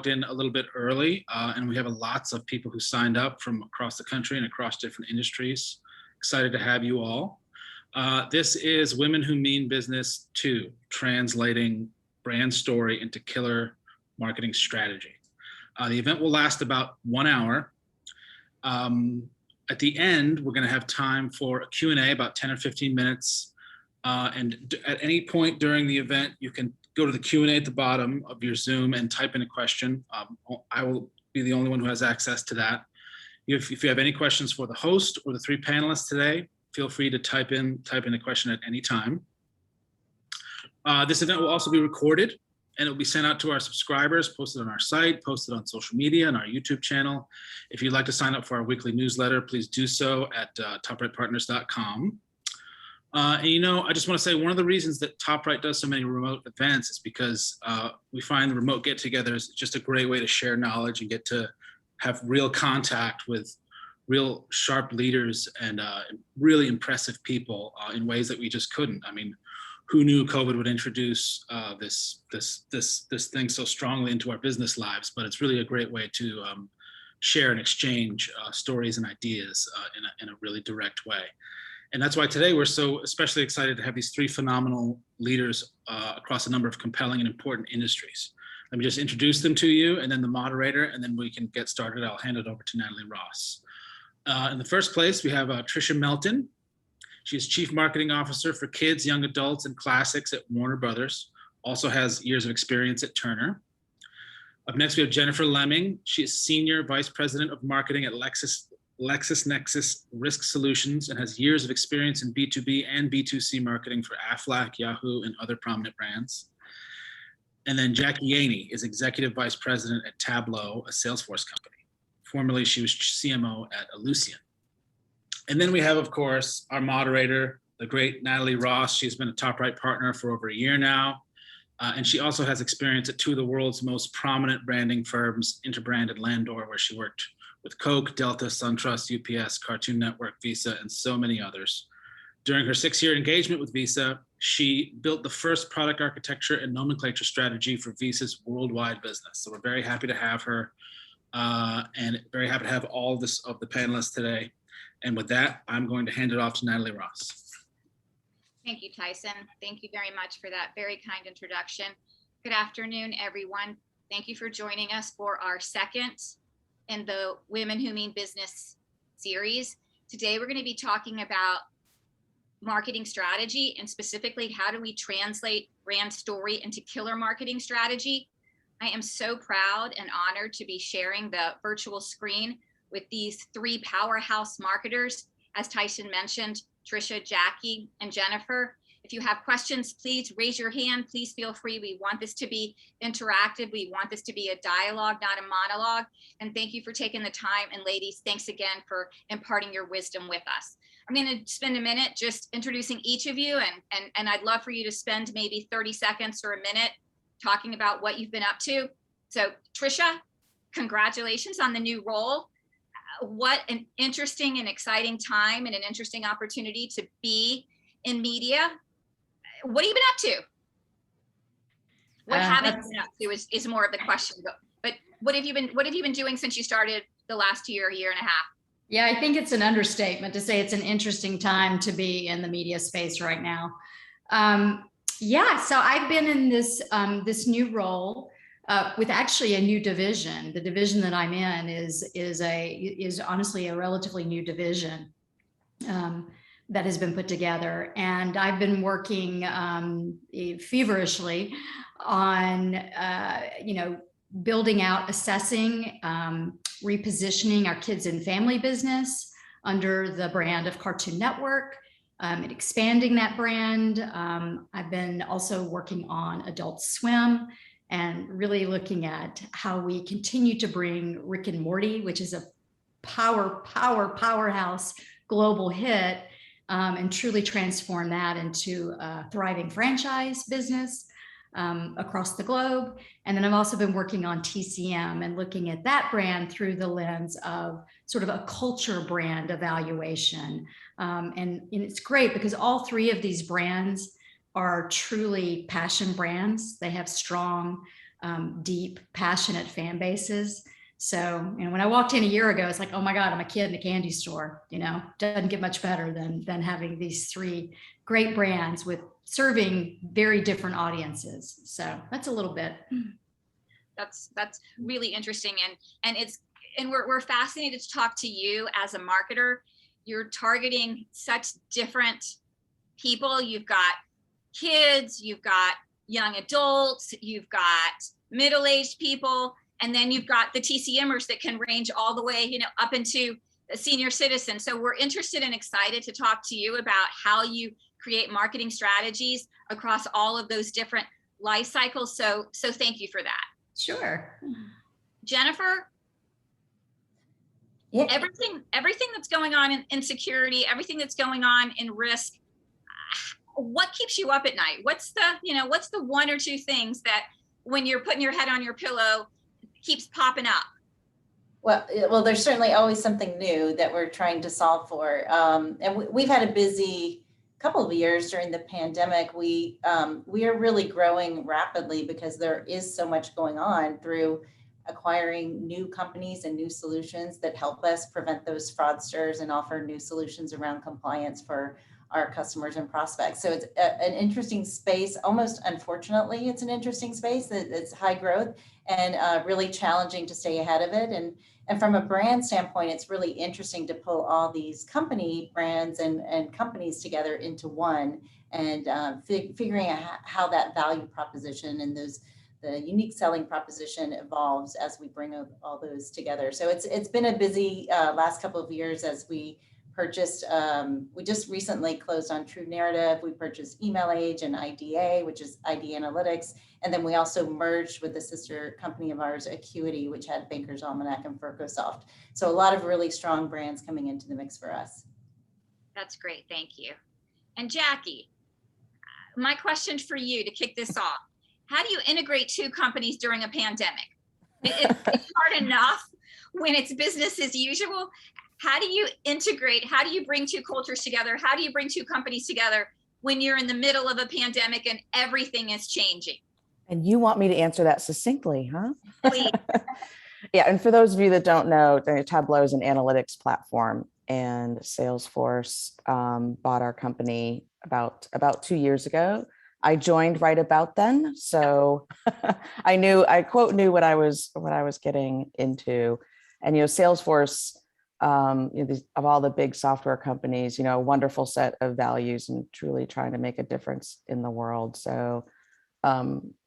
in a little bit early, and we have lots of people who signed up from across the country and across different industries. Excited to have you all. This is Women Who Mean Business 2, translating brand story into killer marketing strategy. The event will last about 1 hour. At the end, we're going to have time for a Q&A, about 10 or 15 minutes. And at any point during the event, you can go to the Q&A at the bottom of your Zoom and type in a question. I will be the only one who has access to that. If you have any questions for the host or the three panelists today, feel free to type in a question at any time. This event will also be recorded, and it will be sent out to our subscribers, posted on our site, posted on social media and our YouTube channel. If you'd like to sign up for our weekly newsletter, please do so at toprightpartners.com. And I just want to say one of the reasons that TopRight does so many remote events is because we find the remote get-together is just a great way to share knowledge and get to have real contact with real sharp leaders and really impressive people in ways that we just couldn't. I mean, who knew COVID would introduce this thing so strongly into our business lives? But it's really a great way to share and exchange stories and ideas in a really direct way. And that's why today we're so especially excited to have these three phenomenal leaders across a number of compelling and important industries. Let me just introduce them to you, and then the moderator, and then we can get started. I'll hand it over to Natalie Ross. In the first place, we have Tricia Melton. She is Chief Marketing Officer for Kids, Young Adults, and Classics at Warner Brothers. Also has years of experience at Turner. Up next, we have Jennifer Lemming. She is Senior Vice President of Marketing at LexisNexis Risk Solutions and has years of experience in B2B and B2C marketing for Aflac, Yahoo, and other prominent brands. And then Jackie Yeaney is Executive Vice President at Tableau, a Salesforce company. Formerly, she was CMO at Ellucian. And then we have, of course, our moderator, the great Natalie Ross. She's been a TopRight partner for over a year now. And she also has experience at two of the world's most prominent branding firms, Interbrand and Landor, where she worked with Coke, Delta, SunTrust, UPS, Cartoon Network, Visa, and so many others. During her 6-year engagement with Visa, she built the first product architecture and nomenclature strategy for Visa's worldwide business. So we're very happy to have her and very happy to have all of the panelists today. And with that, I'm going to hand it off to Natalie Ross. Thank you, Tyson. Thank you very much for that very kind introduction. Good afternoon, everyone. Thank you for joining us for our second in the Women Who Mean Business series. Today, we're going to be talking about marketing strategy, and specifically, how do we translate brand story into killer marketing strategy? I am so proud and honored to be sharing the virtual screen with these three powerhouse marketers. As Tyson mentioned, Tricia, Jackie, and Jennifer. If you have questions, please raise your hand. Please feel free. We want this to be interactive. We want this to be a dialogue, not a monologue. And thank you for taking the time. And ladies, thanks again for imparting your wisdom with us. I'm going to spend a minute just introducing each of you, and I'd love for you to spend maybe 30 seconds or a minute talking about what you've been up to. So Tricia, congratulations on the new role. What an interesting and exciting time and an interesting opportunity to be in media. What have you been up to? What haven't you been up to is more of the question. But what have you been doing since you started the last year and a half? Yeah, I think it's an understatement to say it's an interesting time to be in the media space right now. So I've been in this new role with actually a new division. The division that I'm in is honestly a relatively new division that has been put together, and I've been working feverishly on building out, assessing, repositioning our kids and family business under the brand of Cartoon Network, and expanding that brand. I've been also working on Adult Swim and really looking at how we continue to bring Rick and Morty, which is a powerhouse global hit, and truly transform that into a thriving franchise business across the globe. And then I've also been working on TCM and looking at that brand through the lens of sort of a culture brand evaluation. And it's great because all three of these brands are truly passion brands. They have strong deep, passionate fan bases. So, when I walked in a year ago, it's like, oh my God, I'm a kid in a candy store. Doesn't get much better than having these three great brands with serving very different audiences. So that's a little bit. That's really interesting, and we're fascinated to talk to you as a marketer. You're targeting such different people. You've got kids, you've got young adults, you've got middle-aged people, and then you've got the TCMers that can range all the way, up into a senior citizen. So we're interested and excited to talk to you about how you create marketing strategies across all of those different life cycles. So thank you for that. Sure. Jennifer, yeah. everything that's going on in security, everything that's going on in risk, what keeps you up at night? What's the one or two things that when you're putting your head on your pillow keeps popping up? Well, there's certainly always something new that we're trying to solve for. And we've had a busy couple of years during the pandemic. We are really growing rapidly because there is so much going on through acquiring new companies and new solutions that help us prevent those fraudsters and offer new solutions around compliance for our customers and prospects. So it's an interesting space. Almost unfortunately, it's an interesting space that's high growth and really challenging to stay ahead of it. And from a brand standpoint, it's really interesting to pull all these company brands and companies together into one and figuring out how that value proposition and the unique selling proposition evolves as we bring all those together. So it's been a busy last couple of years as we purchased, we just recently closed on True Narrative. We purchased Email Age and IDA, which is ID Analytics. And then we also merged with the sister company of ours, Acuity, which had Banker's Almanac and Furcosoft. So a lot of really strong brands coming into the mix for us. That's great, thank you. And Jackie, my question for you to kick this off, how do you integrate two companies during a pandemic? It's hard enough when it's business as usual. How do you integrate? How do you bring two cultures together? How do you bring two companies together when you're in the middle of a pandemic and everything is changing? And you want me to answer that succinctly, huh? Please. Yeah, and for those of you that don't know, Tableau is an analytics platform, and Salesforce bought our company about 2 years ago. I joined right about then, so I knew what I was getting into, and Salesforce. Of all the big software companies, a wonderful set of values and truly trying to make a difference in the world. So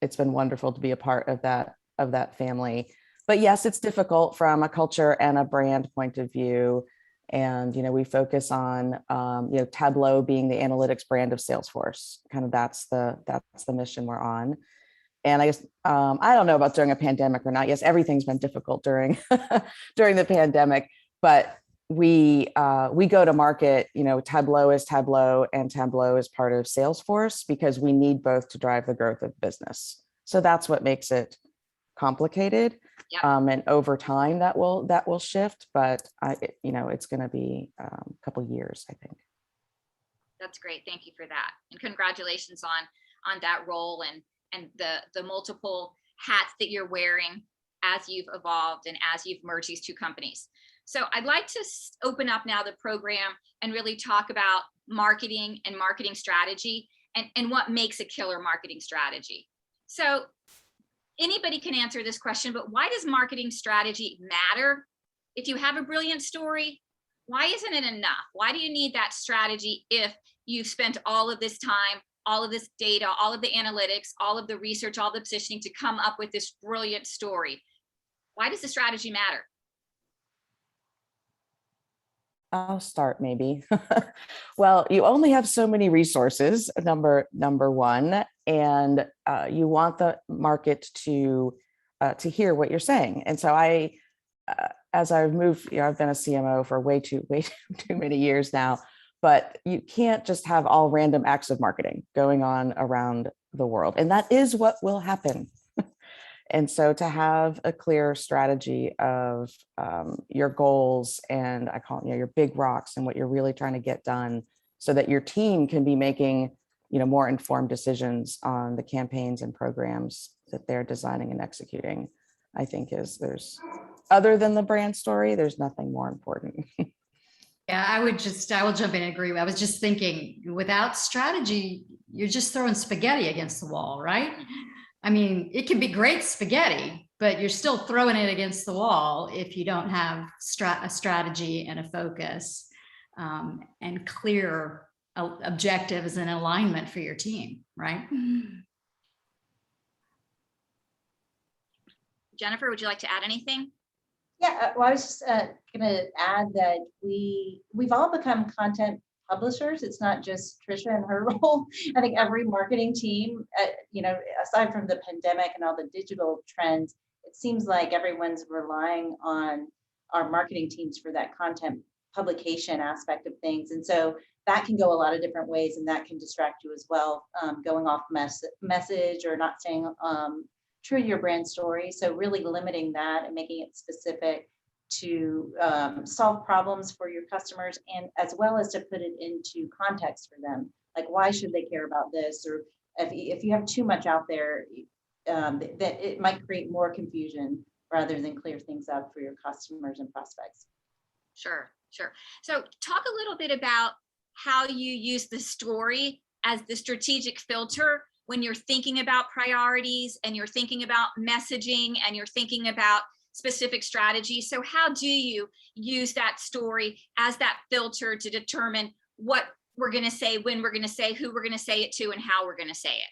it's been wonderful to be a part of that family. But yes, it's difficult from a culture and a brand point of view. And we focus on Tableau being the analytics brand of Salesforce. Kind of that's the mission we're on. And I guess I don't know about during a pandemic or not. Yes, everything's been difficult during during the pandemic. But we go to market, Tableau is Tableau and Tableau is part of Salesforce because we need both to drive the growth of business. So that's what makes it complicated. Yep. And over time that will shift, but it's going to be a couple years, I think. That's great. Thank you for that. And congratulations on that role and the multiple hats that you're wearing as you've evolved and as you've merged these two companies. So I'd like to open up now the program and really talk about marketing and marketing strategy and what makes a killer marketing strategy. So anybody can answer this question, but why does marketing strategy matter? If you have a brilliant story, why isn't it enough? Why do you need that strategy if you've spent all of this time, all of this data, all of the analytics, all of the research, all the positioning to come up with this brilliant story? Why does the strategy matter? I'll start maybe. Well, you only have so many resources, number one, and you want the market to hear what you're saying. And so as I've moved, I've been a CMO for way too many years now, but you can't just have all random acts of marketing going on around the world. And that is what will happen. And so to have a clear strategy of your goals and I call it, your big rocks and what you're really trying to get done so that your team can be making, more informed decisions on the campaigns and programs that they're designing and executing, I think there's other than the brand story, there's nothing more important. Yeah, I will jump in and agree. I was just thinking, without strategy, you're just throwing spaghetti against the wall, right? I mean, it can be great spaghetti, but you're still throwing it against the wall if you don't have a strategy and a focus, and clear objectives and alignment for your team, right? Jennifer, would you like to add anything? Yeah, well, I was just going to add that we've all become content publishers. It's not just Tricia and her role. I think every marketing team, aside from the pandemic and all the digital trends, it seems like everyone's relying on our marketing teams for that content publication aspect of things. And so that can go a lot of different ways, and that can distract you as well, going off message or not staying true to your brand story. So really limiting that and making it specific to solve problems for your customers, and as well as to put it into context for them. Like, why should they care about this? Or if you have too much out there, that it might create more confusion rather than clear things up for your customers and prospects. Sure. So talk a little bit about how you use the story as the strategic filter when you're thinking about priorities and you're thinking about messaging and you're thinking about specific strategies. So how do you use that story as that filter to determine what we're going to say, when we're going to say, who we're going to say it to, and how we're going to say it?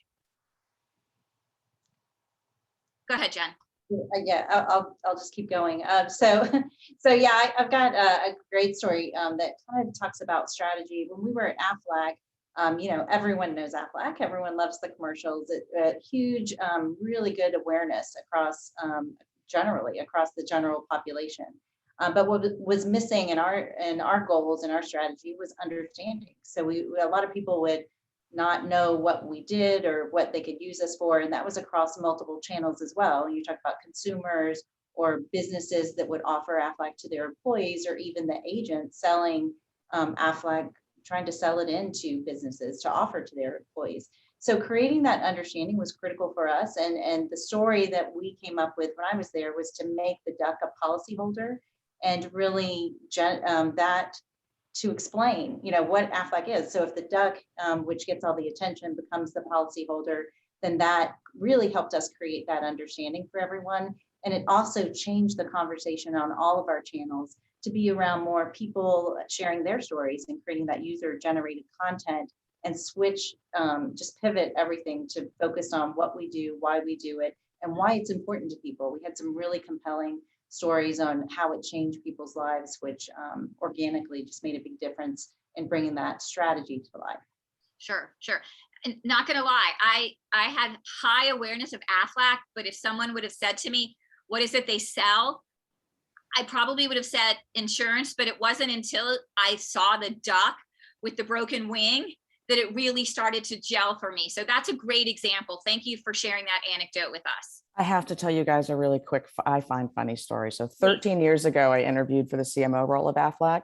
Go ahead, Jen. Yeah, I'll just keep going. So yeah, I've got a great story that kind of talks about strategy. When we were at Aflac, everyone knows Aflac. Everyone loves the commercials. Huge, really good awareness across generally across the general population. But what was missing in our goals and our strategy was understanding. So a lot of people would not know what we did or what they could use us for, and that was across multiple channels as well. You talk about consumers or businesses that would offer Aflac to their employees, or even the agent selling Aflac, trying to sell it into businesses to offer to their employees. So creating that understanding was critical for us. And the story that we came up with when I was there was to make the duck a policyholder, and really that to explain, what Aflac is. So if the duck, which gets all the attention, becomes the policyholder, then that really helped us create that understanding for everyone. And it also changed the conversation on all of our channels to be around more people sharing their stories and creating that user-generated content, and switch, just pivot everything to focus on what we do, why we do it, and why it's important to people. We had some really compelling stories on how it changed people's lives, which organically just made a big difference in bringing that strategy to life. Sure. And not gonna lie, I had high awareness of Aflac, but if someone would have said to me, what is it they sell? I probably would have said insurance, but it wasn't until I saw the duck with the broken wing that it really started to gel for me. So that's a great example. Thank you for sharing that anecdote with us. I have to tell you guys a really quick, I find funny story. So 13 years ago, I interviewed for the CMO role of Aflac.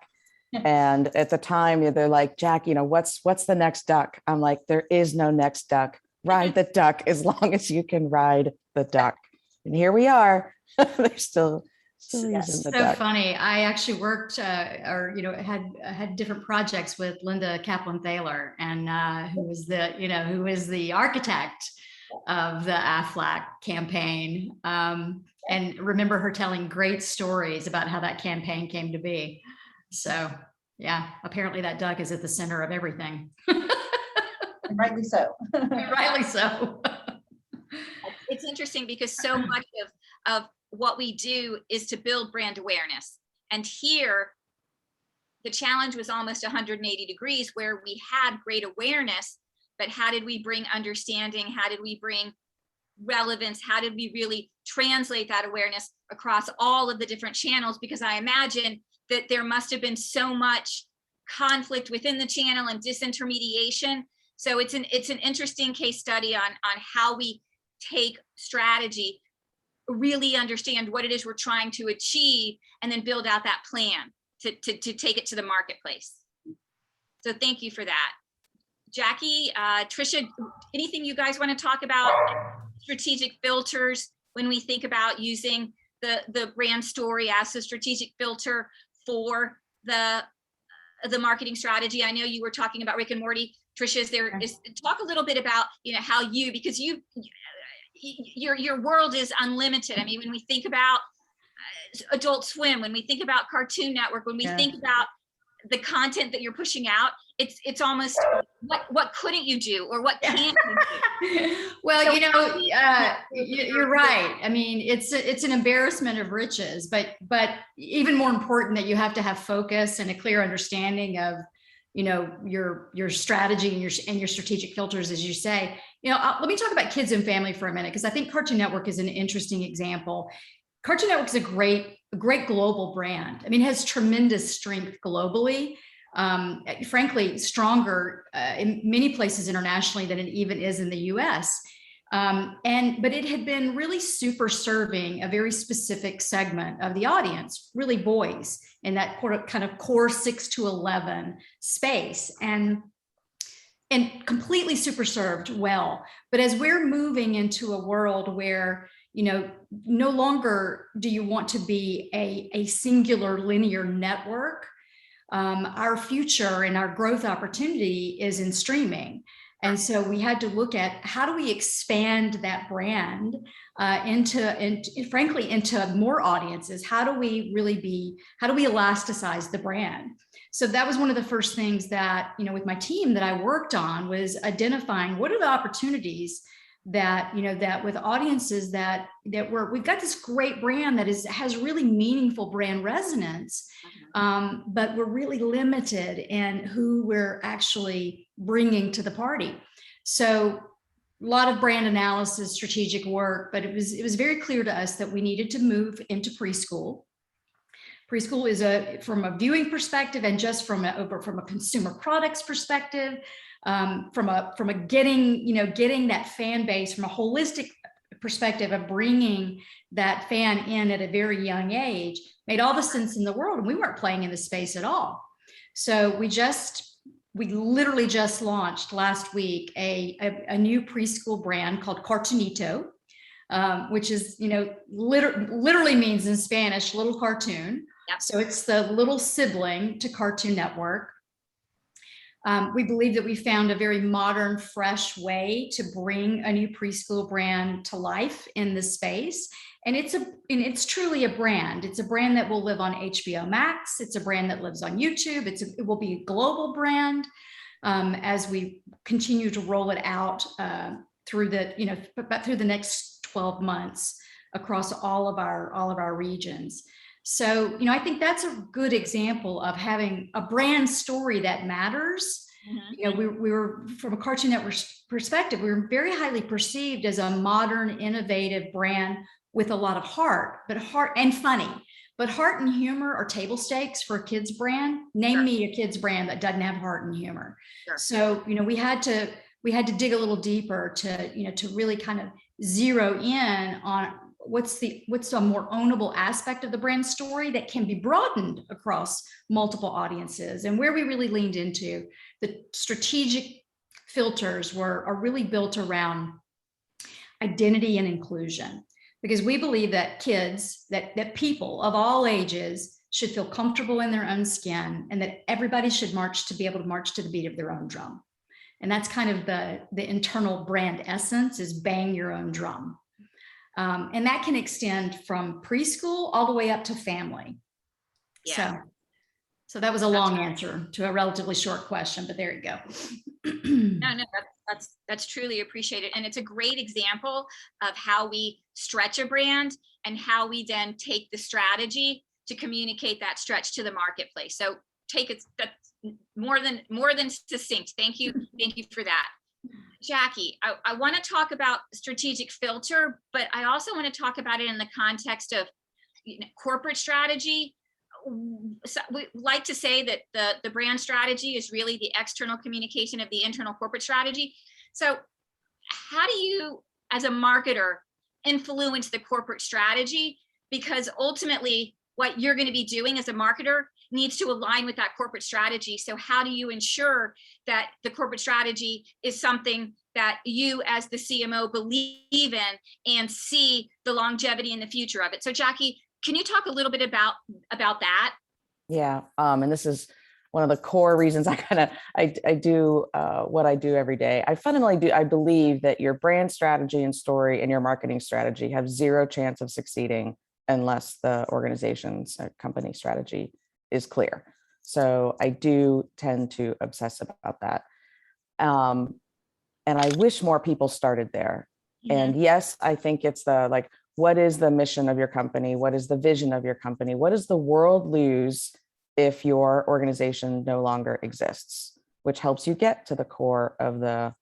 And at the time, they're like, Jack, what's the next duck? I'm like, there is no next duck. Ride the duck as long as you can ride the duck. And here we are. They're still using the duck. So funny. I actually worked had different projects with Linda Kaplan Thaler, and who was the architect of the Aflac campaign, and remember her telling great stories about how that campaign came to be. So yeah, apparently that duck is at the center of everything. And rightly so. Rightly so. It's interesting because so much of what we do is to build brand awareness. And here, the challenge was almost 180 degrees, where we had great awareness, but how did we bring understanding? How did we bring relevance? How did we really translate that awareness across all of the different channels? Because I imagine that there must have been so much conflict within the channel and disintermediation. So it's an interesting case study on how we take strategy, really understand what it is we're trying to achieve, and then build out that plan to take it to the marketplace. So thank you for that. Jackie, Tricia, anything you guys want to talk about strategic filters when we think about using the brand story as a strategic filter for the marketing strategy? I know you were talking about Rick and Morty. Tricia, talk a little bit about, how because your world is unlimited. I mean, when we think about Adult Swim, when we think about Cartoon Network, when we think about the content that you're pushing out, it's almost what couldn't you do, or what can't you do? Well, so, you're right. I mean, it's an embarrassment of riches, but even more important that you have to have focus and a clear understanding of, your strategy and your strategic filters, as you say. Let me talk about kids and family for a minute, because I think Cartoon Network is an interesting example. Cartoon Network is a great global brand. I mean, it has tremendous strength globally. Frankly, stronger in many places internationally than it even is in the US. But it had been really super serving a very specific segment of the audience, really boys in that kind of core 6 to 11 space, and completely super served well. But as we're moving into a world where, no longer do you want to be a singular linear network, our future and our growth opportunity is in streaming. And so we had to look at how do we expand that brand into more audiences? How do we elasticize the brand? So that was one of the first things that, with my team that I worked on, was identifying what are the opportunities that, that with audiences that we've got this great brand that has really meaningful brand resonance, but we're really limited in who we're actually bringing to the party. So a lot of brand analysis, strategic work, but it was very clear to us that we needed to move into preschool. Preschool is from a viewing perspective, and just from a consumer products perspective, from a getting that fan base from a holistic perspective of bringing that fan in at a very young age, made all the sense in the world, and we weren't playing in the space at all. So we literally just launched last week a new preschool brand called Cartoonito, which is, literally means in Spanish, little cartoon. Yep. So it's the little sibling to Cartoon Network. We believe that we found a very modern, fresh way to bring a new preschool brand to life in this space. And it's truly a brand. It's a brand that will live on HBO Max. It's a brand that lives on YouTube. It will be a global brand as we continue to roll it out through the next 12 months across all of our regions. So, I think that's a good example of having a brand story that matters. Mm-hmm. We were, from a Cartoon Network perspective, we were very highly perceived as a modern, innovative brand with a lot of heart and funny. But heart and humor are table stakes for a kids brand. Name me a kids brand that doesn't have heart and humor. Sure. So, we had to dig a little deeper to really kind of zero in on what's a more ownable aspect of the brand story that can be broadened across multiple audiences. And where we really leaned into the strategic filters are really built around identity and inclusion, because we believe that kids, that people of all ages should feel comfortable in their own skin, and that everybody should be able to march to the beat of their own drum. And that's kind of the internal brand essence, is bang your own drum. And that can extend from preschool all the way up to family. Yeah. So that was a long answer to a relatively short question, but there you go. No, that's truly appreciated. And it's a great example of how we stretch a brand and how we then take the strategy to communicate that stretch to the marketplace. So that's more than succinct. Thank you for that. Jackie, I want to talk about strategic filter, but I also want to talk about it in the context of corporate strategy. So we like to say that the brand strategy is really the external communication of the internal corporate strategy. So how do you, as a marketer, influence the corporate strategy? Because ultimately, what you're going to be doing as a marketer needs to align with that corporate strategy. So how do you ensure that the corporate strategy is something that you as the CMO believe in and see the longevity and the future of it? So Jackie, can you talk a little bit about that? Yeah, and this is one of the core reasons I do what I do every day. I believe that your brand strategy and story and your marketing strategy have zero chance of succeeding unless the organization's company strategy is clear. So I do tend to obsess about that. And I wish more people started there. And yes, I think it's what is the mission of your company? What is the vision of your company? What does the world lose if your organization no longer exists? Which helps you get to the core of the,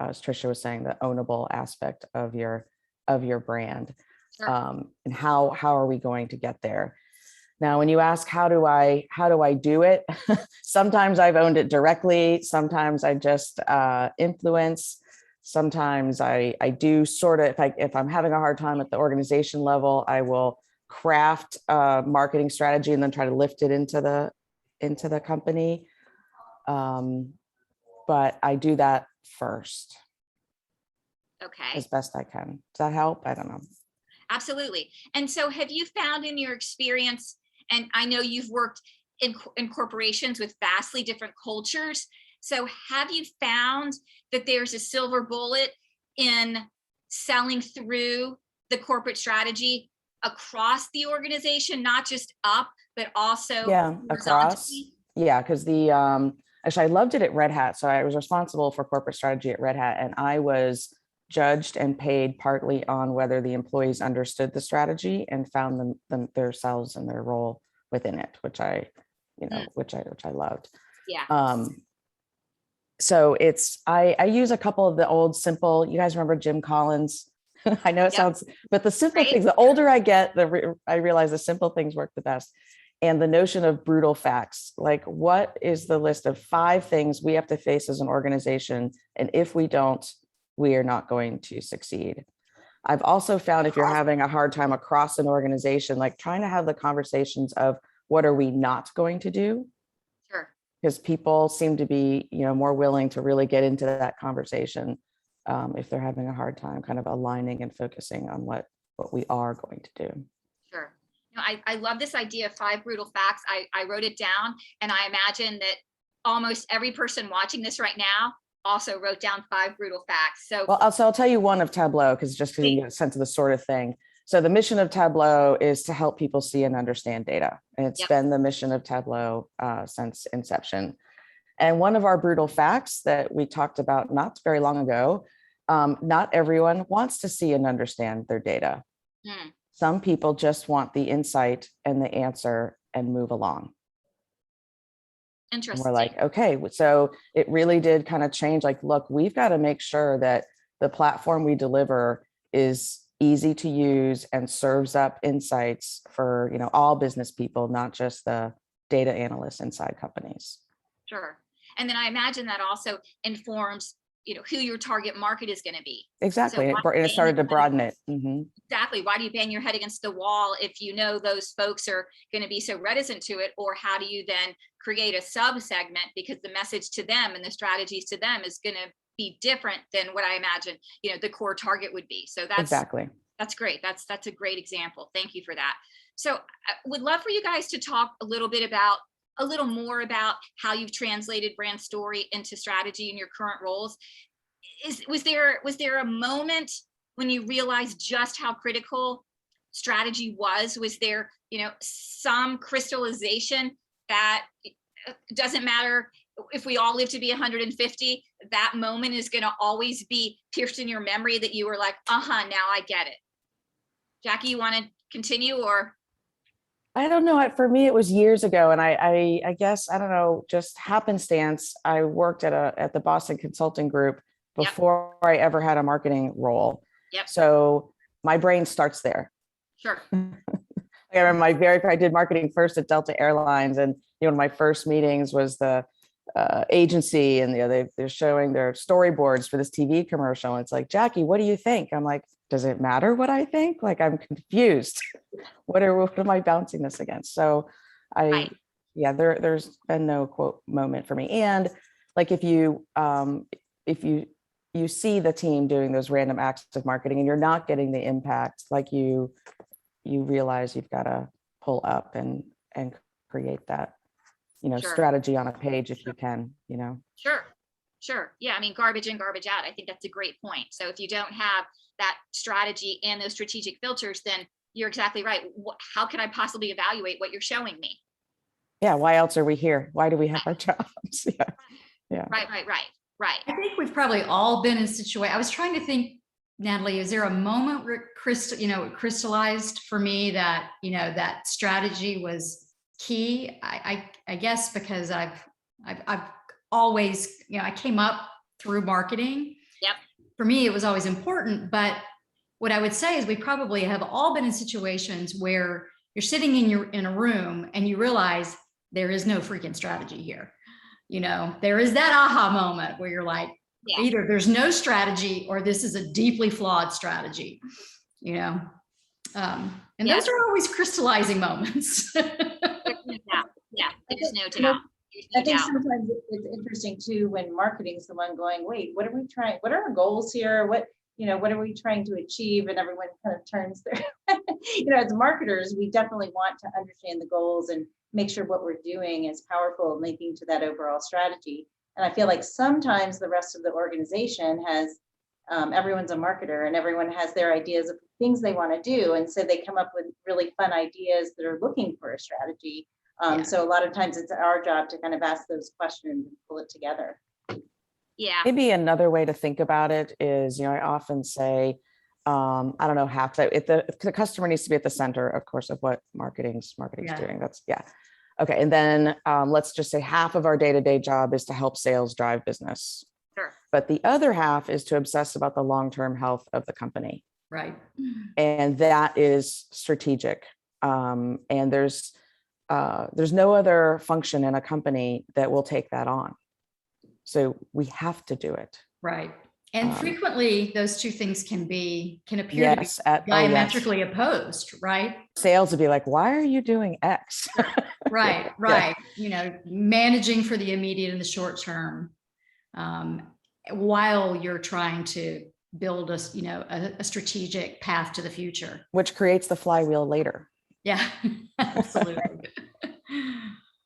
as Tricia was saying, the ownable aspect of your brand. Sure. And how are we going to get there? Now, when you ask, how do I do it? Sometimes I've owned it directly. Sometimes I just influence. Sometimes I do sort of, if I'm having a hard time at the organization level, I will craft a marketing strategy and then try to lift it into the company. But I do that first. Okay. As best I can. Does that help? I don't know. Absolutely. And so have you found in your experience, and I know you've worked in corporations with vastly different cultures, so have you found that there's a silver bullet in selling through the corporate strategy across the organization, not just up, but also across? Yeah, because actually I loved it at Red Hat. So I was responsible for corporate strategy at Red Hat, and I was judged and paid partly on whether the employees understood the strategy and found themselves and their role within it, which I loved. Yeah. So I use a couple of the old simple, you guys remember Jim Collins? I know it sounds, but the simple things, the older I get, I realize the simple things work the best. And the notion of brutal facts, like what is the list of 5 things we have to face as an organization? And if we don't, we are not going to succeed. I've also found if you're having a hard time across an organization, like trying to have the conversations of what are we not going to do? Sure. Because people seem to be, more willing to really get into that conversation if they're having a hard time kind of aligning and focusing on what we are going to do. Sure. I love this idea of 5 brutal facts. I wrote it down, and I imagine that almost every person watching this right now also wrote down 5 brutal facts. So, I'll tell you one of Tableau, because you get a sense of the sort of thing. So the mission of Tableau is to help people see and understand data. And it's been the mission of Tableau since inception. And one of our brutal facts that we talked about not very long ago, not everyone wants to see and understand their data. Some people just want the insight and the answer and move along. Interesting. And we're like, okay, so it really did kind of change. Like, look, we've got to make sure that the platform we deliver is easy to use and serves up insights for, all business people, not just the data analysts inside companies. Sure. And then I imagine that also informs, who your target market is going to be. Exactly. So it started to broaden it. Mm-hmm. Exactly. Why do you bang your head against the wall if those folks are going to be so reticent to it? Or how do you then create a sub-segment, because the message to them and the strategies to them is going to be different than what I imagine, the core target would be. So that's great. That's a great example. Thank you for that. So I would love for you guys to talk a little more about how you've translated brand story into strategy in your current roles. Was there a moment when you realized just how critical strategy was? Was there, some crystallization that doesn't matter if we all live to be 150, that moment is going to always be pierced in your memory that you were like, now I get it. Jackie, you want to continue, or? I don't know. For me, it was years ago. And I guess, I don't know, just happenstance. I worked at the Boston Consulting Group before I ever had a marketing role. So my brain starts there. Sure. I remember I did marketing first at Delta Airlines. And, one of my first meetings was the agency, and they're showing their storyboards for this TV commercial. And it's like, Jackie, what do you think? I'm like, does it matter what I think? Like, I'm confused. What am I bouncing this against? So there's been no quote moment for me. And like, if you see the team doing those random acts of marketing and you're not getting the impact, like you realize you've got to pull up and create that, strategy on a page if you can, Sure. Yeah. I mean, garbage in, garbage out. I think that's a great point. So if you don't have that strategy and those strategic filters, then you're exactly right. How can I possibly evaluate what you're showing me? Yeah. Why else are we here? Why do we have our jobs? Yeah. Right. I think we've probably all been in a situation. I was trying to think, Natalie, is there a moment where it crystallized for me that, that strategy was key? I guess because I've always, I came up through marketing. Yep. For me, it was always important. But what I would say is we probably have all been in situations where you're sitting in a room and you realize there is no freaking strategy here. There is that aha moment where you're like, either there's no strategy or this is a deeply flawed strategy, and those are always crystallizing moments. There's no doubt. I think sometimes it's interesting too when marketing's the one going, wait, what are we trying? What are our goals here? What are we trying to achieve? And everyone kind of turns their, as marketers, we definitely want to understand the goals and make sure what we're doing is powerful and linking to that overall strategy. And I feel like sometimes the rest of the organization has, everyone's a marketer and everyone has their ideas of things they want to do. And so they come up with really fun ideas that are looking for a strategy. So a lot of times it's our job to kind of ask those questions and pull it together. Yeah. Maybe another way to think about it is, I often say, I don't know how, the customer needs to be at the center, of course, of what marketing's doing. Okay. And then let's just say half of our day-to-day job is to help sales drive business. Sure. But the other half is to obsess about the long-term health of the company. Right. And that is strategic. And there's no other function in a company that will take that on. So we have to do it. Right. And frequently those two things can appear to be diametrically opposed, right? Sales would be like, why are you doing X? Right. Managing for the immediate and the short term, while you're trying to build a strategic path to the future. Which creates the flywheel later. Yeah, absolutely.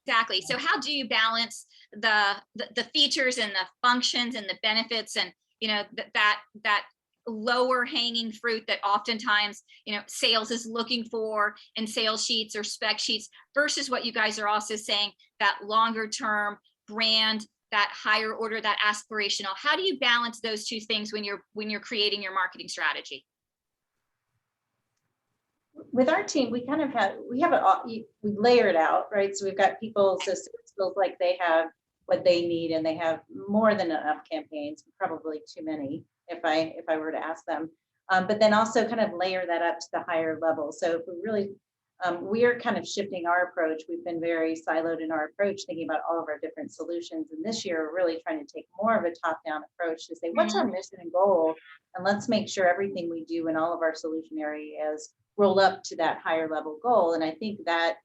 Exactly. So how do you balance the features and the functions and the benefits and that lower hanging fruit that oftentimes sales is looking for in sales sheets or spec sheets versus what you guys are also saying, that longer term brand, that higher order, that aspirational? How do you balance those two things when you're creating your marketing strategy? With our team, we layer it out, right? So we've got people, so it feels like they have what they need and they have more than enough campaigns, probably too many if I were to ask them. But then also kind of layer that up to the higher level. So if we really, we are kind of shifting our approach. We've been very siloed in our approach, thinking about all of our different solutions. And this year, we're really trying to take more of a top-down approach to say, what's our mission and goal? And let's make sure everything we do in all of our solution areas roll up to that higher level goal. And I think that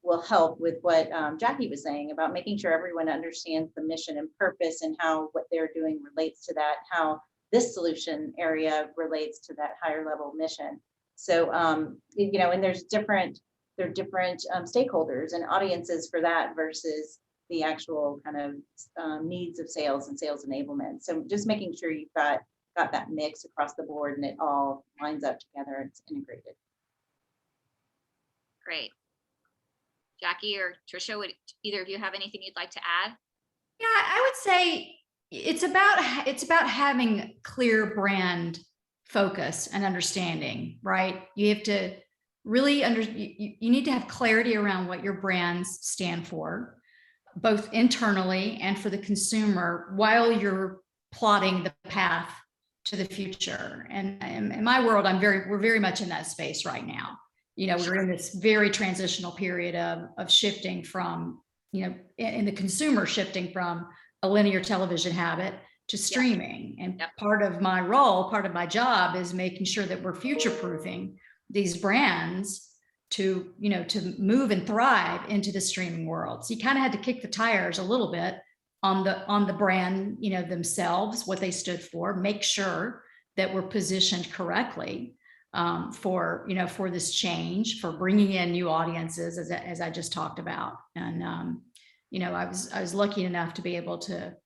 will help with what Jackie was saying about making sure everyone understands the mission and purpose and how what they're doing relates to that, how this solution area relates to that higher level mission. So, and there's different stakeholders and audiences for that versus the actual kind of needs of sales and sales enablement. So just making sure you've got that mix across the board and it all lines up together and it's integrated. Great. Jackie or Tricia, would either of you have anything you'd like to add? Yeah, I would say it's about having clear brand focus and understanding, right? You have to really you need to have clarity around what your brands stand for, both internally and for the consumer, while you're plotting the path to the future. And in my world, we're very much in that space right now. We're in this very transitional period of shifting from in the consumer shifting from a linear television habit to streaming. And part of my role, part of my job is making sure that we're future-proofing these brands to move and thrive into the streaming world. So you kind of had to kick the tires a little bit on the brand, themselves, what they stood for, make sure that we're positioned correctly for this change, for bringing in new audiences, as I just talked about. And I was lucky enough to be able to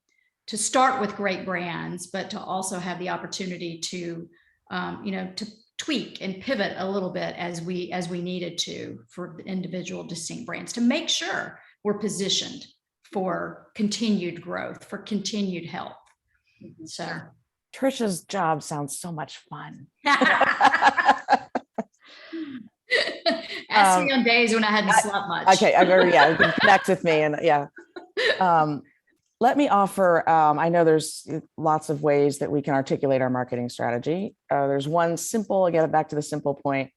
start with great brands, but to also have the opportunity to to tweak and pivot a little bit as we needed to for individual distinct brands to make sure we're positioned for continued growth, for continued health. So Tricia's job sounds so much fun. Ask me on days when I hadn't slept much. Okay, you can connect with me, and let me offer, I know there's lots of ways that we can articulate our marketing strategy. There's one simple, again, back to the simple point,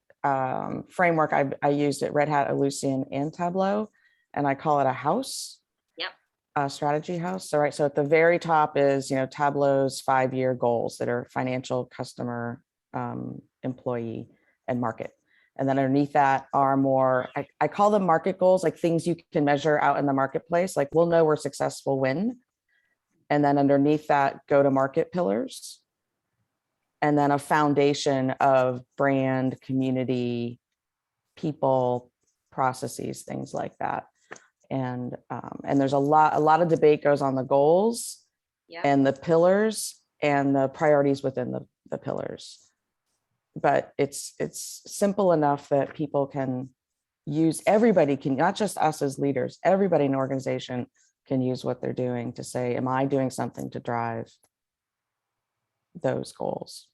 framework I used at Red Hat, Ellucian, and Tableau, and I call it a house. Yep. Strategy house. So, so at the very top is, Tableau's 5-year goals that are financial, customer, employee, and market. And then underneath that are more, I call them market goals, like things you can measure out in the marketplace. Like we'll know we're successful when. And then underneath that, go to market pillars. And then a foundation of brand, community, people, processes, things like that. And there's a lot of debate goes on the goals and the pillars and the priorities within the pillars. But it's simple enough that people can use, everybody can, not just us as leaders, everybody in an organization can use what they're doing to say, am I doing something to drive those goals?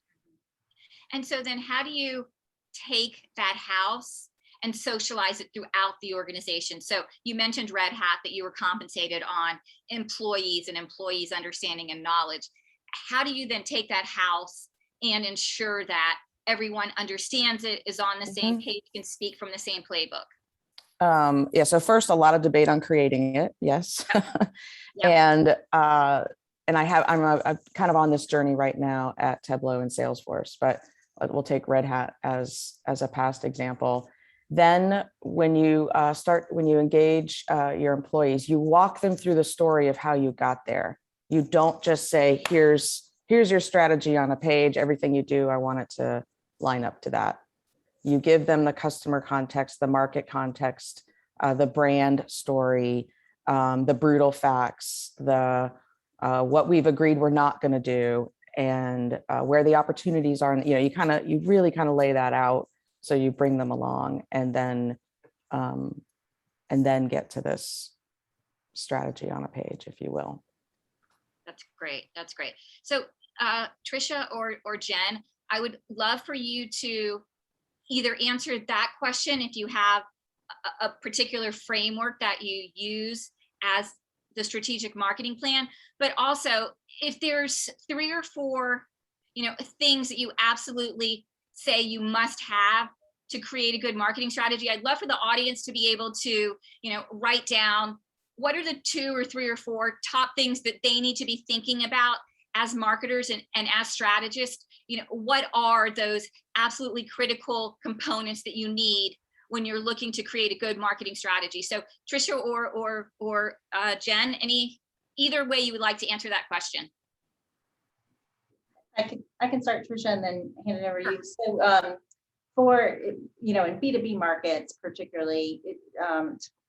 And so then how do you take that house and socialize it throughout the organization? So you mentioned Red Hat, that you were compensated on employees and employees' understanding and knowledge. How do you then take that house and ensure that everyone understands it, is on the same page, can speak from the same playbook? So first, a lot of debate on creating it. Yes. Yep. And I'm kind of on this journey right now at Tableau and Salesforce, but we'll take Red Hat as a past example. Then when you engage your employees, you walk them through the story of how you got there. You don't just say, here's your strategy on a page, everything you do, I want it to line up to that. You give them the customer context, the market context, the brand story, the brutal facts, the what we've agreed we're not going to do, and where the opportunities are. You really kind of lay that out, so you bring them along, and then get to this strategy on a page, if you will. That's great. That's great. So Tricia or Jen, I would love for you to either answer that question if you have a particular framework that you use as the strategic marketing plan, but also if there's 3 or 4, things that you absolutely say you must have to create a good marketing strategy. I'd love for the audience to be able to, write down what are the 2 or 3 or 4 top things that they need to be thinking about as marketers and as strategists. What are those absolutely critical components that you need when you're looking to create a good marketing strategy? So Tricia or Jen, either way you would like to answer that question. I can start, Tricia, and then hand it over to you. So for in B2B markets, particularly,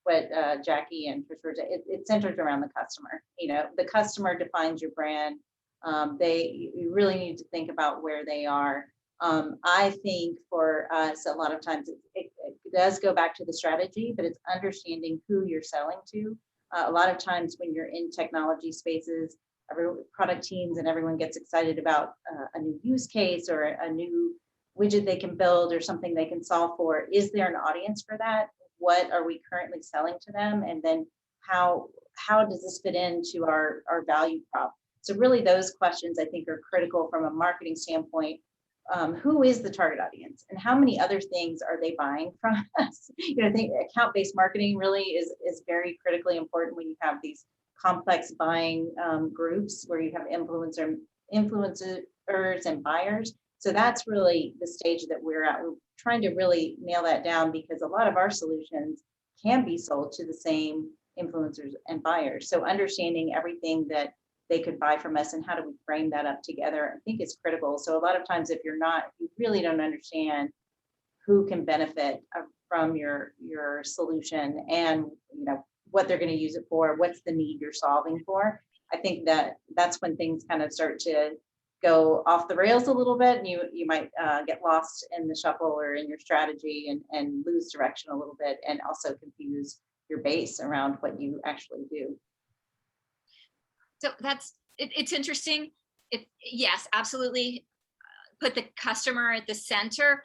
what Jackie and Tricia, it centers around the customer. The customer defines your brand. You really need to think about where they are. I think for us, a lot of times it does go back to the strategy, but it's understanding who you're selling to. A lot of times when you're in technology spaces, product teams and everyone gets excited about a new use case or a new widget they can build or something they can solve for. Is there an audience for that? What are we currently selling to them? And then how does this fit into our value prop? So really those questions I think are critical from a marketing standpoint. who is the target audience and how many other things are they buying from us? I think account-based marketing really is very critically important when you have these complex buying groups where you have influencers and buyers. So that's really the stage that we're at. We're trying to really nail that down because a lot of our solutions can be sold to the same influencers and buyers. So understanding everything that they could buy from us and how do we frame that up together, I think is critical. So a lot of times if you really don't understand who can benefit from your solution and what they're going to use it for, what's the need you're solving for, I think that's when things kind of start to go off the rails a little bit, and you might get lost in the shuffle or in your strategy and lose direction a little bit, and also confuse your base around what you actually do. So it's interesting. Yes, absolutely. Put the customer at the center.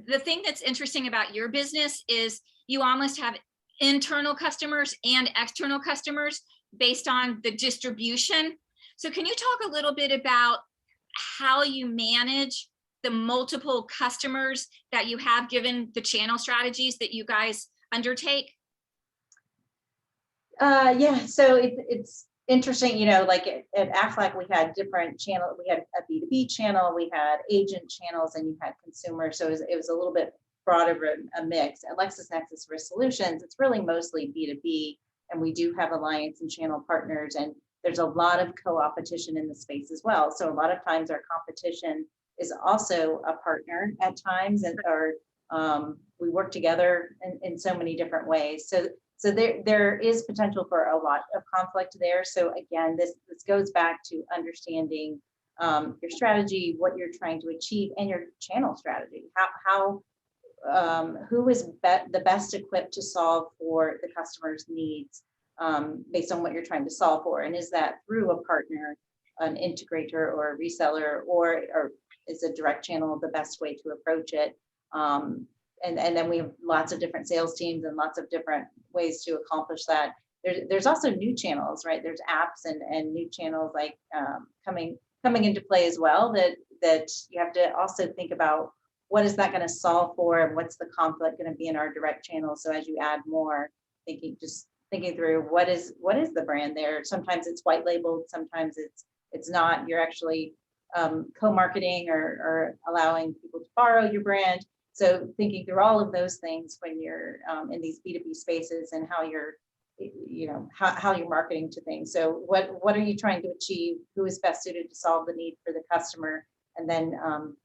The thing that's interesting about your business is you almost have internal customers and external customers based on the distribution. So can you talk a little bit about how you manage the multiple customers that you have given the channel strategies that you guys undertake? Yeah, so it's interesting, like at Aflac, we had different channels. We had a B2B channel, we had agent channels, and you had consumer. So it was a little bit broader a mix. At LexisNexis Risk Solutions, it's really mostly B2B, and we do have alliance and channel partners, and there's a lot of co-opetition in the space as well. So a lot of times our competition is also a partner at times, or we work together in so many different ways. So there is potential for a lot of conflict there. So again, this goes back to understanding your strategy, what you're trying to achieve, and your channel strategy. Who is the best equipped to solve for the customer's needs based on what you're trying to solve for, and is that through a partner, an integrator, or a reseller, or is a direct channel the best way to approach it? And then we have lots of different sales teams and lots of different ways to accomplish that. There's also new channels, right? There's apps and new channels like coming into play as well that you have to also think about what is that going to solve for, and what's the conflict going to be in our direct channel. So as you add more, thinking through what is the brand there. Sometimes it's white labeled, sometimes it's not. You're actually co-marketing or allowing people to borrow your brand. So thinking through all of those things when you're in these B2B spaces, and how you're marketing to things. So what are you trying to achieve? Who is best suited to solve the need for the customer? And then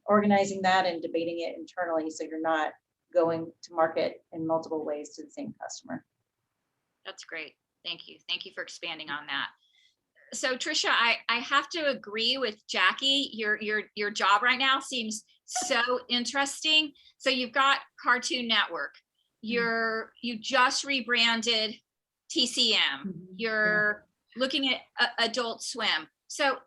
organizing that and debating it internally, so you're not going to market in multiple ways to the same customer. That's great. Thank you. Thank you for expanding on that. So Tricia, I have to agree with Jackie. Your job right now seems so interesting. So you've got Cartoon Network. You just rebranded TCM. You're looking at Adult Swim. So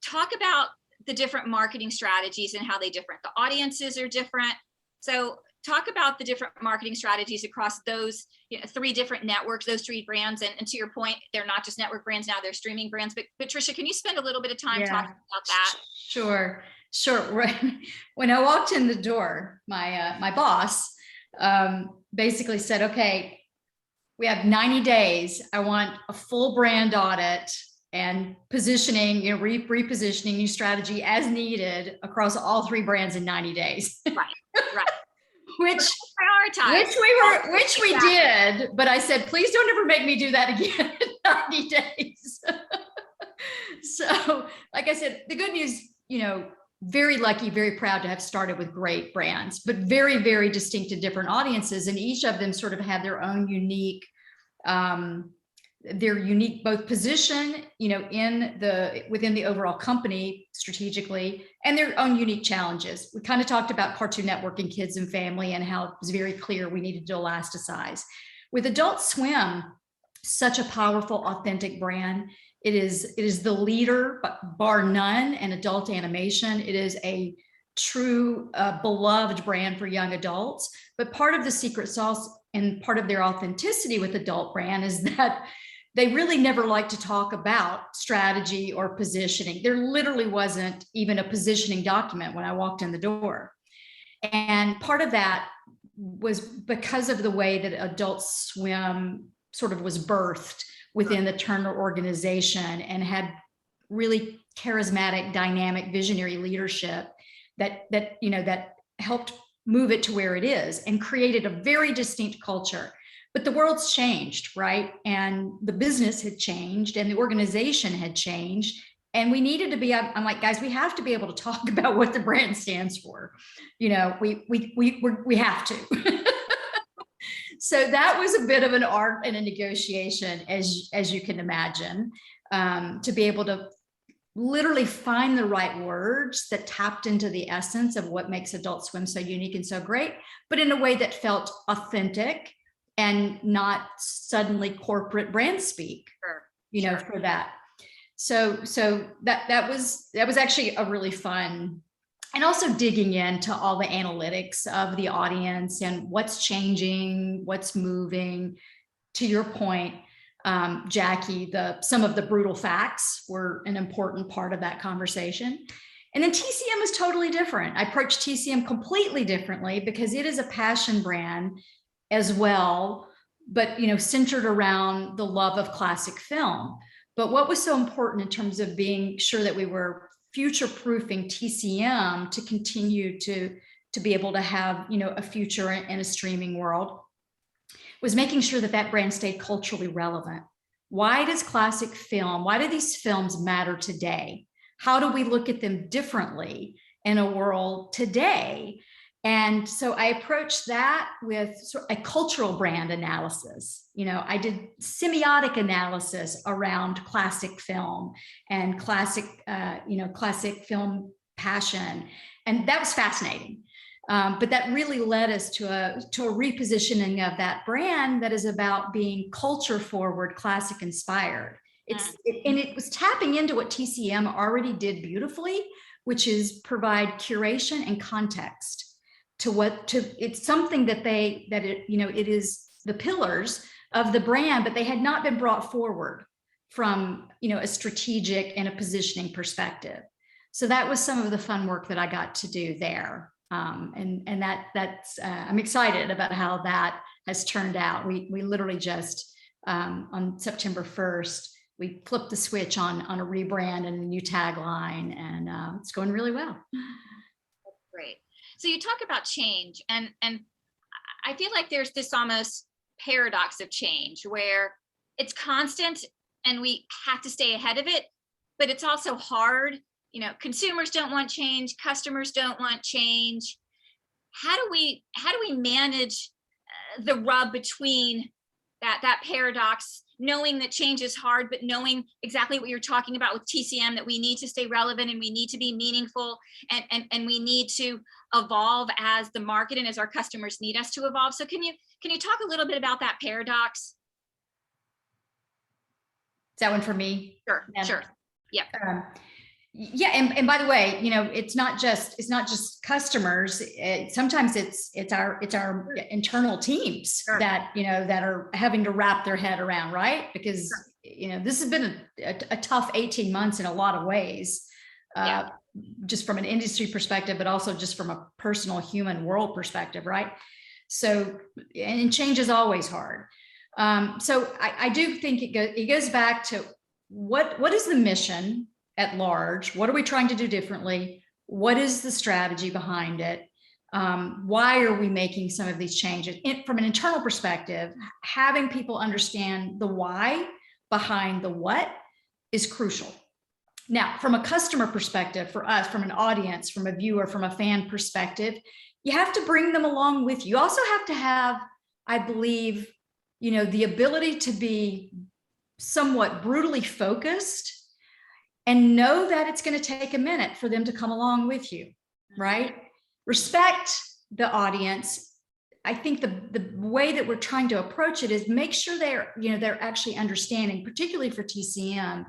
talk about the different marketing strategies and how they differ. The audiences are different. So talk about the different marketing strategies across those three different networks, those three brands. And to your point, they're not just network brands now, they're streaming brands. But Tricia, can you spend a little bit of time talking about that? Sure. When I walked in the door, my boss basically said, okay, we have 90 days. I want a full brand audit and positioning, repositioning new strategy as needed across all three brands in 90 days. Right. which we did, but I said, please don't ever make me do that again in 90 days. So, like I said, the good news, very lucky, very proud to have started with great brands, but very, very distinct and different audiences. And each of them sort of had their own unique, both position, within the overall company strategically, and their own unique challenges. We kind of talked about Cartoon Network and Kids and Family, and how it was very clear we needed to elasticize. With Adult Swim, such a powerful, authentic brand. It is the leader, bar none, in adult animation. It is a true beloved brand for young adults. But part of the secret sauce and part of their authenticity with adult brand is that they really never liked to talk about strategy or positioning. There literally wasn't even a positioning document when I walked in the door. And part of that was because of the way that Adult Swim sort of was birthed within the Turner organization and had really charismatic, dynamic, visionary leadership that helped move it to where it is and created a very distinct culture. But the world's changed, right? And the business had changed and the organization had changed. And we needed to be, I'm like, guys, we have to be able to talk about what the brand stands for. We have to. So that was a bit of an art and a negotiation, as you can imagine, to be able to literally find the right words that tapped into the essence of what makes Adult Swim so unique and so great, but in a way that felt authentic and not suddenly corporate brand speak, for that. So that was actually a really fun, and also digging into all the analytics of the audience and what's changing, what's moving. To your point, Jackie, some of the brutal facts were an important part of that conversation. And then TCM is totally different. I approach TCM completely differently because it is a passion brand as well, but centered around the love of classic film. But what was so important in terms of being sure that we were future-proofing TCM to continue to be able to have a future in a streaming world was making sure that brand stayed culturally relevant. Why does classic film, why do these films matter today? How do we look at them differently in a world today? And so I approached that with sort of a cultural brand analysis. I did semiotic analysis around classic film and classic film passion. And that was fascinating. But that really led us to a repositioning of that brand that is about being culture forward, classic inspired. And it was tapping into what TCM already did beautifully, which is provide curation and context it's something that it is the pillars of the brand, but they had not been brought forward from, a strategic and a positioning perspective. So that was some of the fun work that I got to do there. And that's I'm excited about how that has turned out. We literally just on September 1st, we flipped the switch on a rebrand and a new tagline, and it's going really well. That's great. So you talk about change, and I feel like there's this almost paradox of change where it's constant and we have to stay ahead of it, but it's also hard. Consumers don't want change, customers don't want change. How do we manage the rub between that paradox, knowing that change is hard, but knowing exactly what you're talking about with TCM, that we need to stay relevant and we need to be meaningful and we need to evolve as the market and as our customers need us to evolve. So can you talk a little bit about that paradox? Is that one for me? Sure. Yeah. Yeah, and by the way, it's not just customers. Sometimes it's our internal teams that that are having to wrap their head around, right? Because this has been a tough 18 months in a lot of ways, just from an industry perspective, but also just from a personal human world perspective, right? So, and change is always hard. So I do think it goes back to what is the mission at large? What are we trying to do differently? What is the strategy behind it? Why are we making some of these changes? From an internal perspective, having people understand the why behind the what is crucial. Now, from a customer perspective, for us, from an audience, from a viewer, from a fan perspective, you have to bring them along with you. You also have to have, I believe, the ability to be somewhat brutally focused and know that it's going to take a minute for them to come along with you, right? Respect the audience. I think the way that we're trying to approach it is make sure they're actually understanding, particularly for TCM,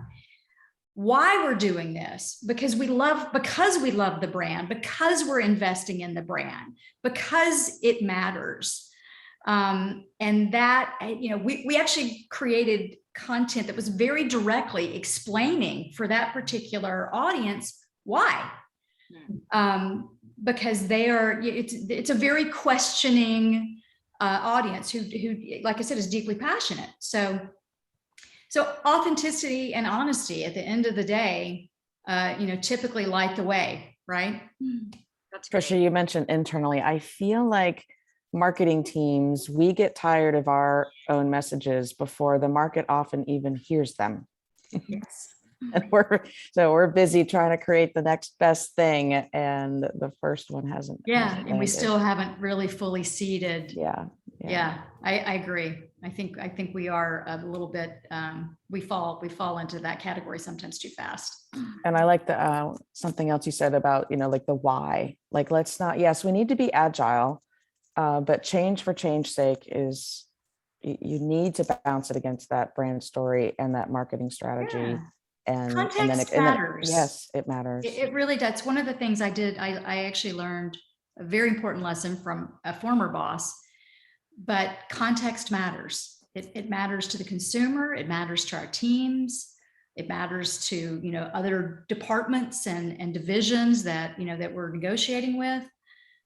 why we're doing this, because we love the brand, because we're investing in the brand, because it matters. And that, we actually created content that was very directly explaining for that particular audience why. Because it's a very questioning audience who, like I said, is deeply passionate. So authenticity and honesty at the end of the day, typically light the way, right? That's great. Tricia, you mentioned internally. I feel like marketing teams, we get tired of our own messages before the market often even hears them. Yes. And we're busy trying to create the next best thing, and the first one hasn't. Yeah, and we landed. still haven't really fully seeded. Yeah. I agree. I think we are a little bit. We fall into that category sometimes too fast. And I like the something else you said about like the why. Like, let's not. Yes, we need to be agile, but change for change's sake is you need to bounce it against that brand story and that marketing strategy. Yeah. And Context then matters. Yes, it matters. It really does. One of the things I did, I actually learned a very important lesson from a former boss, but context matters. It matters to the consumer. It matters to our teams. It matters to, other departments and divisions that, that we're negotiating with.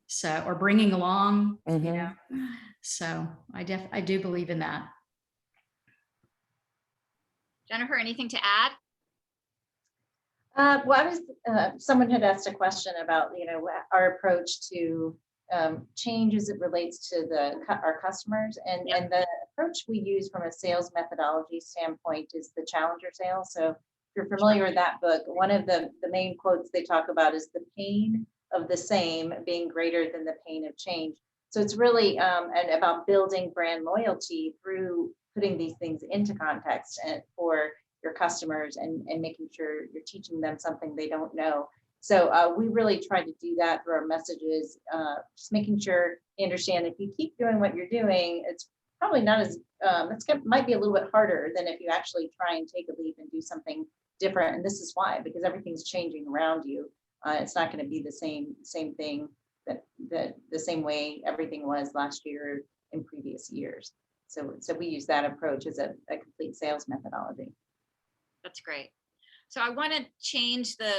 So, or bringing along, so I do believe in that. Jennifer, anything to add? Someone had asked a question about, our approach to change as it relates to our customers, and the approach we use from a sales methodology standpoint is the challenger sale. So if you're familiar with that book, one of the main quotes they talk about is the pain of the same being greater than the pain of change. So it's really about building brand loyalty through putting these things into context and for your customers and making sure you're teaching them something they don't know. So we really try to do that through our messages, just making sure you understand if you keep doing what you're doing, it's probably not as, might be a little bit harder than if you actually try and take a leap and do something different. And this is why, because everything's changing around you. It's not going to be the same thing that the same way everything was last year in previous years. So we use that approach as a complete sales methodology. That's great. So I want to change the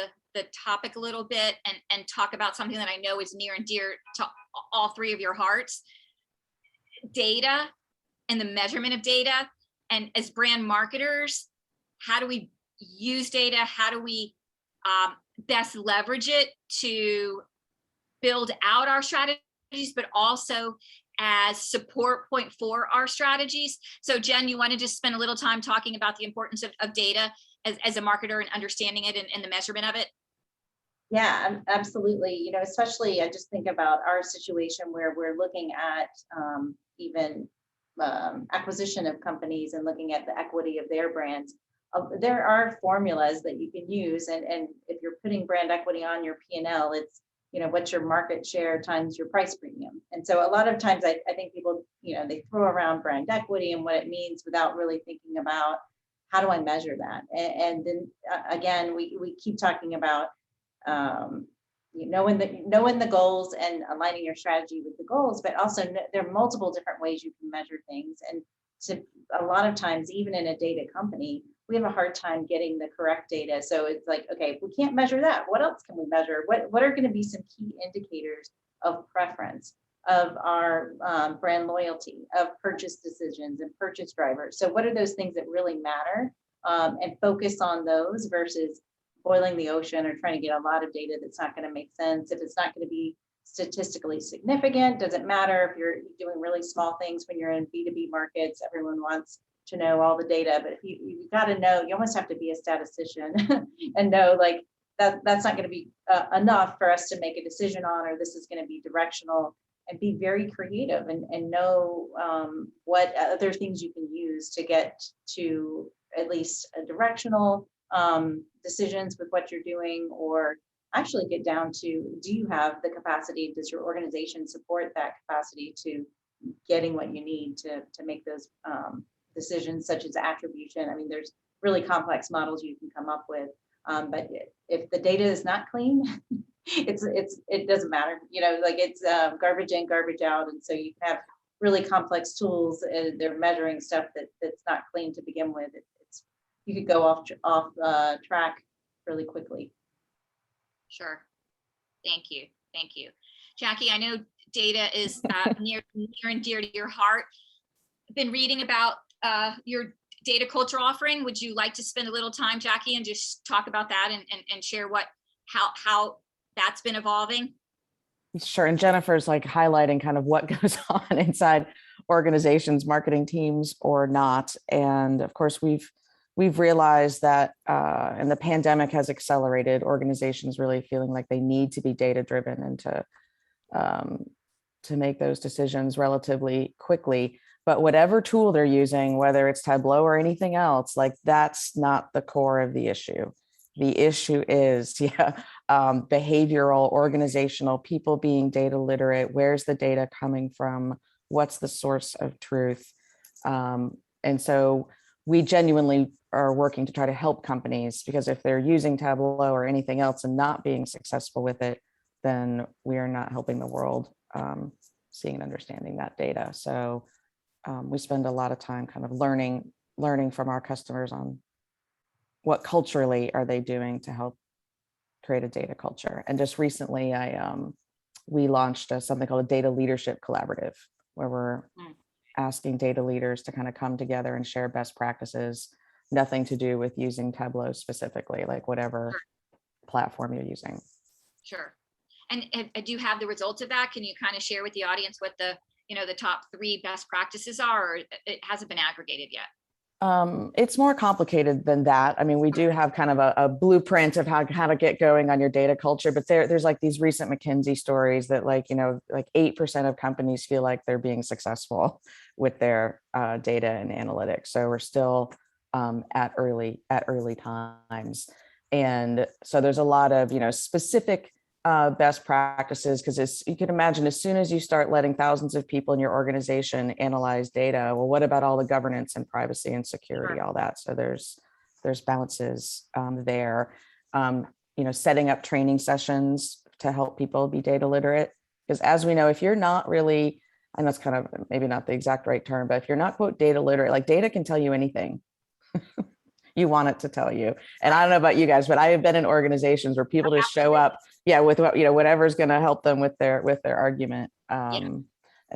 topic a little bit and talk about something that I know is near and dear to all three of your hearts: data and the measurement of data. And as brand marketers, how do we use data? How do we best leverage it to build out our strategies, but also as support point for our strategies? So Jen, you want to just spend a little time talking about the importance of data as a marketer and understanding it and the measurement of it? Yeah, absolutely. Especially I just think about our situation where we're looking at even acquisition of companies and looking at the equity of their brands. There are formulas that you can use, and if you're putting brand equity on your P&L, it's what's your market share times your price premium. And so a lot of times I think people they throw around brand equity and what it means without really thinking about how do I measure that. And then again we keep talking about knowing the goals and aligning your strategy with the goals, but also there are multiple different ways you can measure things. And a lot of times, even in a data company, we have a hard time getting the correct data. So it's like, okay, if we can't measure that, what else can we measure? What are going to be some key indicators of preference, of our brand loyalty, of purchase decisions and purchase drivers? So what are those things that really matter, and focus on those versus boiling the ocean or trying to get a lot of data that's not going to make sense. If it's not going to be statistically significant, doesn't matter if you're doing really small things. When you're in B2B markets, everyone wants to know all the data, but if you got to know, you almost have to be a statistician and know like that's not going to be enough for us to make a decision on, or this is going to be directional, and be very creative and know what other things you can use to get to at least a directional decisions with what you're doing, or actually get down to, do you have the capacity, does your organization support that capacity to getting what you need to make those decisions, such as attribution. I mean, there's really complex models you can come up with, but if the data is not clean, it doesn't matter, like it's garbage in, garbage out. And so you can have really complex tools and they're measuring stuff that's not clean to begin with. You could go off track really quickly. Sure. Thank you. Thank you. Jackie, I know data is near and dear to your heart. I've been reading about your data culture offering. Would you like to spend a little time, Jackie, and just talk about that and share how that's been evolving? Sure. And Jennifer's like highlighting kind of what goes on inside organizations, marketing teams or not. And of course, we've realized that, and the pandemic has accelerated organizations really feeling like they need to be data driven and to make those decisions relatively quickly. But whatever tool they're using, whether it's Tableau or anything else, like that's not the core of the issue. The issue is, behavioral, organizational, people being data literate. Where's the data coming from? What's the source of truth? And so we genuinely are working to try to help companies, because if they're using Tableau or anything else and not being successful with it, then we are not helping the world seeing and understanding that data. So we spend a lot of time kind of learning from our customers on what culturally are they doing to help create a data culture. And just recently, we launched something called a data leadership collaborative, where we're asking data leaders to kind of come together and share best practices, nothing to do with using Tableau specifically, like whatever platform you're using. Sure. And do you have the results of that? Can you kind of share with the audience what the top 3 best practices are, or it hasn't been aggregated yet? It's more complicated than that. I mean, we do have kind of a blueprint of how to get going on your data culture, but there's like these recent McKinsey stories that like 8% of companies feel like they're being successful with their data and analytics. So we're still at early times. And so there's a lot of, specific best practices, because you can imagine as soon as you start letting thousands of people in your organization analyze data, well, what about all the governance and privacy and security, all that? So there's balances there. Setting up training sessions to help people be data literate, because as we know, if you're not really, and that's kind of maybe not the exact right term, but if you're not quote data literate, like data can tell you anything. You want it to tell you. And I don't know about you guys, but I have been in organizations where people just show up, with whatever's going to help them with their argument. And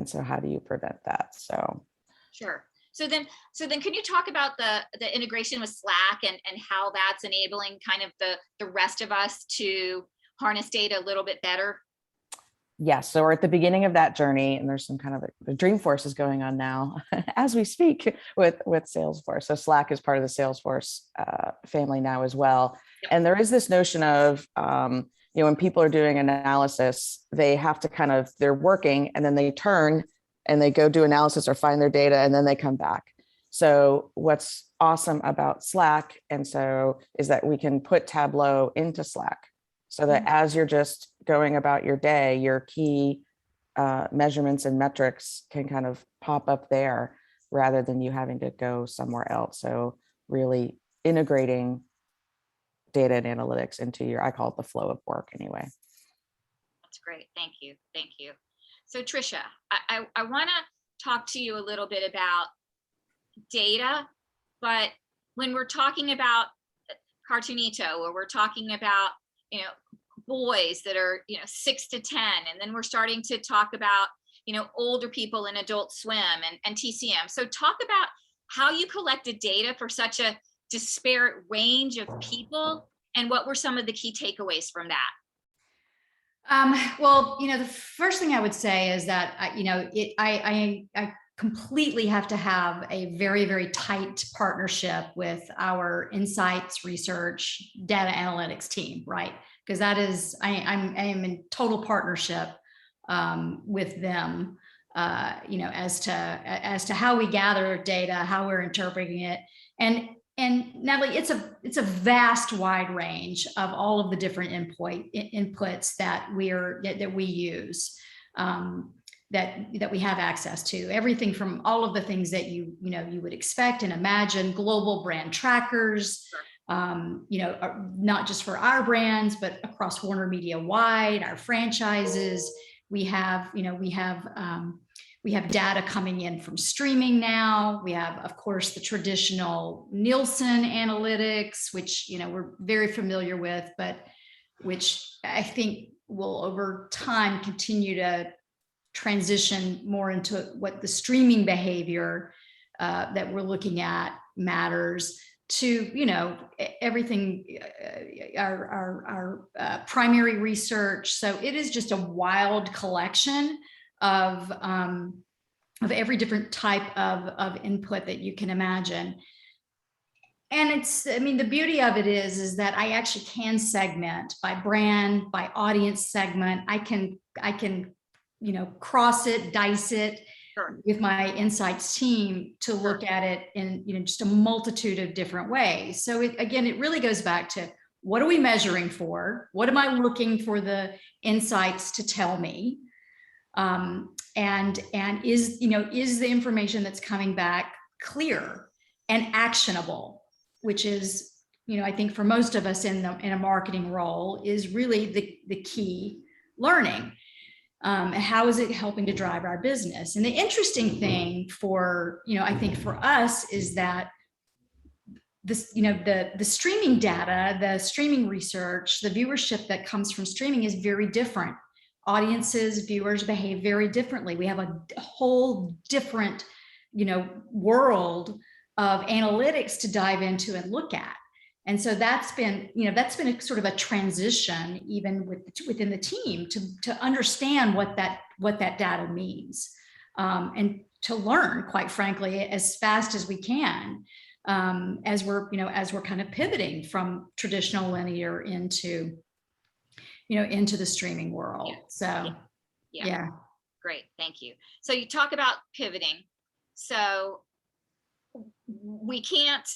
so how do you prevent that? So sure. So then can you talk about the integration with Slack and how that's enabling kind of the rest of us to harness data a little bit better? Yes. So we're at the beginning of that journey, and there's some kind of the Dreamforce is going on now as we speak with Salesforce. So Slack is part of the Salesforce family now as well. Yep. And there is this notion of, when people are doing analysis, they have to they're working and then they turn and they go do analysis or find their data and then they come back. So what's awesome about Slack is that we can put Tableau into Slack, so that as you're just going about your day, your key measurements and metrics can kind of pop up there rather than you having to go somewhere else. So really integrating data and analytics into I call it the flow of work anyway. That's great. Thank you. Thank you. So Tricia, I want to talk to you a little bit about data, but when we're talking about Cartoonito, or we're talking about boys that are 6 to 10, and then we're starting to talk about older people in Adult Swim and TCM. So talk about how you collected data for such a disparate range of people, and what were some of the key takeaways from that? Well, the first thing I would say is that I completely have to have a very, very tight partnership with our insights, research, data analytics team, right? Because that is, I am in total partnership with them, as to how we gather data, how we're interpreting it, and Natalie, it's a vast wide range of all of the different inputs that we use. That we have access to, everything from all of the things that you would expect and imagine, global brand trackers, not just for our brands, but across Warner Media wide, our franchises. We have We have data coming in from streaming now. We have, of course, the traditional Nielsen analytics, which, you know, we're very familiar with, but which I think will over time continue to transition more into what the streaming behavior that we're looking at matters to, you know, everything, our primary research. So it is just a wild collection of every different type of input that you can imagine. And it's, I mean, the beauty of it is that I actually can segment by brand, by audience segment. I can, you know, cross it, dice it with my insights team to look at it in, you know, just a multitude of different ways. So again, it really goes back to, what are we measuring for? What am I looking for the insights to tell me? And is, you know, is the information that's coming back clear and actionable, which is, you know, I think for most of us in a marketing role is really the key learning. How is it helping to drive our business? And the interesting thing for, you know, I think for us is that this, you know, the streaming data, the streaming research, the viewership that comes from streaming is very different. Audiences, viewers behave very differently. We have a whole different, you know, world of analytics to dive into and look at. And so that's been, you know, that's been a sort of a transition even within the team to understand what that data means, and to learn, quite frankly, as fast as we can, as we're kind of pivoting from traditional linear into, you know, into the streaming world. So yeah. Great, thank you. So you talk about pivoting. So we can't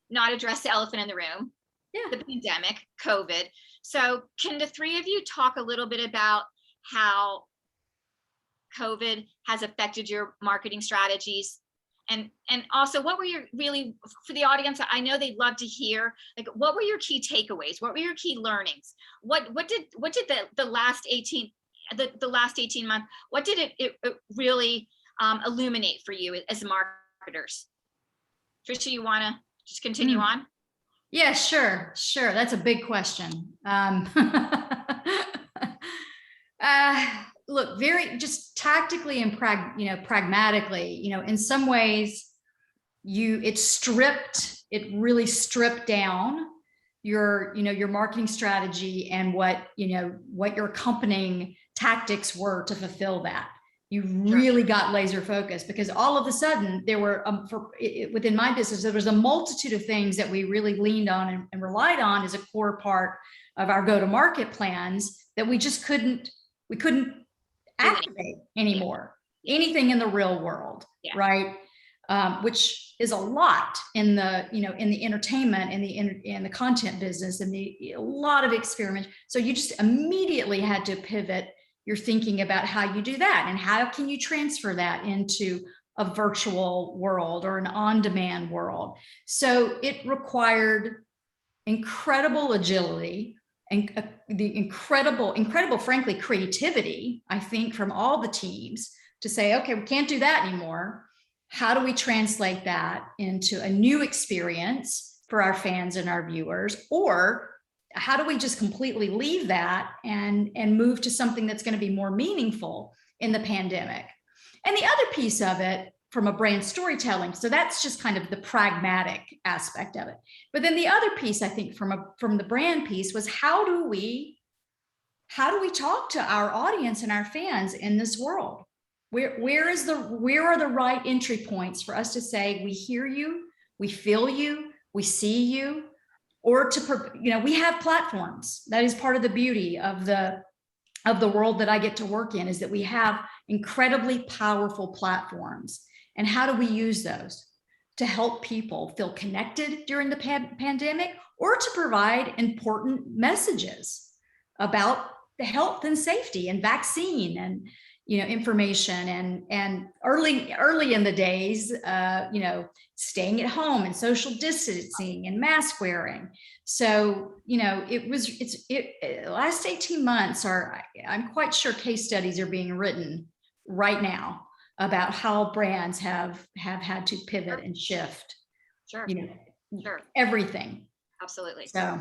not address the elephant in the room, the pandemic, COVID. So can the three of you talk a little bit about how COVID has affected your marketing strategies? And also, what were your, really, for the audience, I know they'd love to hear, like, what were your key takeaways? What were your key learnings? What did the last 18 months, what did it really illuminate for you as marketers? Tricia, you want to just continue on? Yeah, sure. That's a big question. Look, very just tactically and pragmatically, you know, in some ways, it really stripped down your, you know, your marketing strategy and what your accompanying tactics were to fulfill that. You really got laser focused, because all of a sudden there were, within my business, there was a multitude of things that we really leaned on and relied on as a core part of our go-to-market plans that we just couldn't activate anymore. Anything in the real world, right? Which is a lot in the, you know, in the entertainment and in the content business, and a lot of experiment. So you just immediately had to pivot your thinking about how you do that and how can you transfer that into a virtual world or an on-demand world. So it required incredible agility and the incredible, frankly, creativity, I think, from all the teams to say, okay, we can't do that anymore. How do we translate that into a new experience for our fans and our viewers? Or how do we just completely leave that and move to something that's going to be more meaningful in the pandemic? And the other piece of it from a brand storytelling, so that's just kind of the pragmatic aspect of it. But then the other piece, I think, from the brand piece was how do we talk to our audience and our fans in this world? Where are the right entry points for us to say, we hear you, we feel you, we see you? Or to, you know, we have platforms. That is part of the beauty of the world that I get to work in, is that we have incredibly powerful platforms. And how do we use those to help people feel connected during the pandemic, or to provide important messages about the health and safety and vaccine and, you know, information and early in the days, you know, staying at home and social distancing and mask wearing. So, you know, last 18 months I'm quite sure case studies are being written right now about how brands have had to pivot and shift, Sure. you know, Sure. everything. Absolutely. So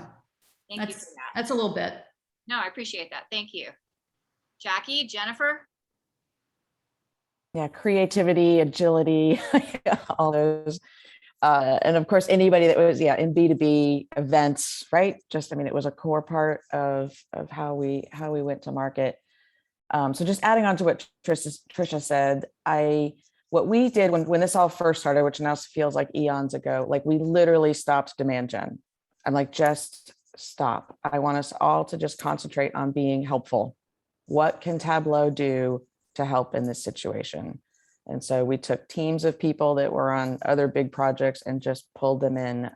Thank you for that. that's a little bit. No, I appreciate that. Thank you. Jackie, Jennifer? Yeah, creativity, agility, all those. And of course, anybody that was, in B2B events, right? Just, I mean, it was a core part of how we went to market. So just adding on to what Tricia said, what we did when this all first started, which now feels like eons ago, like we literally stopped demand gen. I'm like, just stop. I want us all to just concentrate on being helpful. What can Tableau do to help in this situation? And so we took teams of people that were on other big projects and just pulled them in.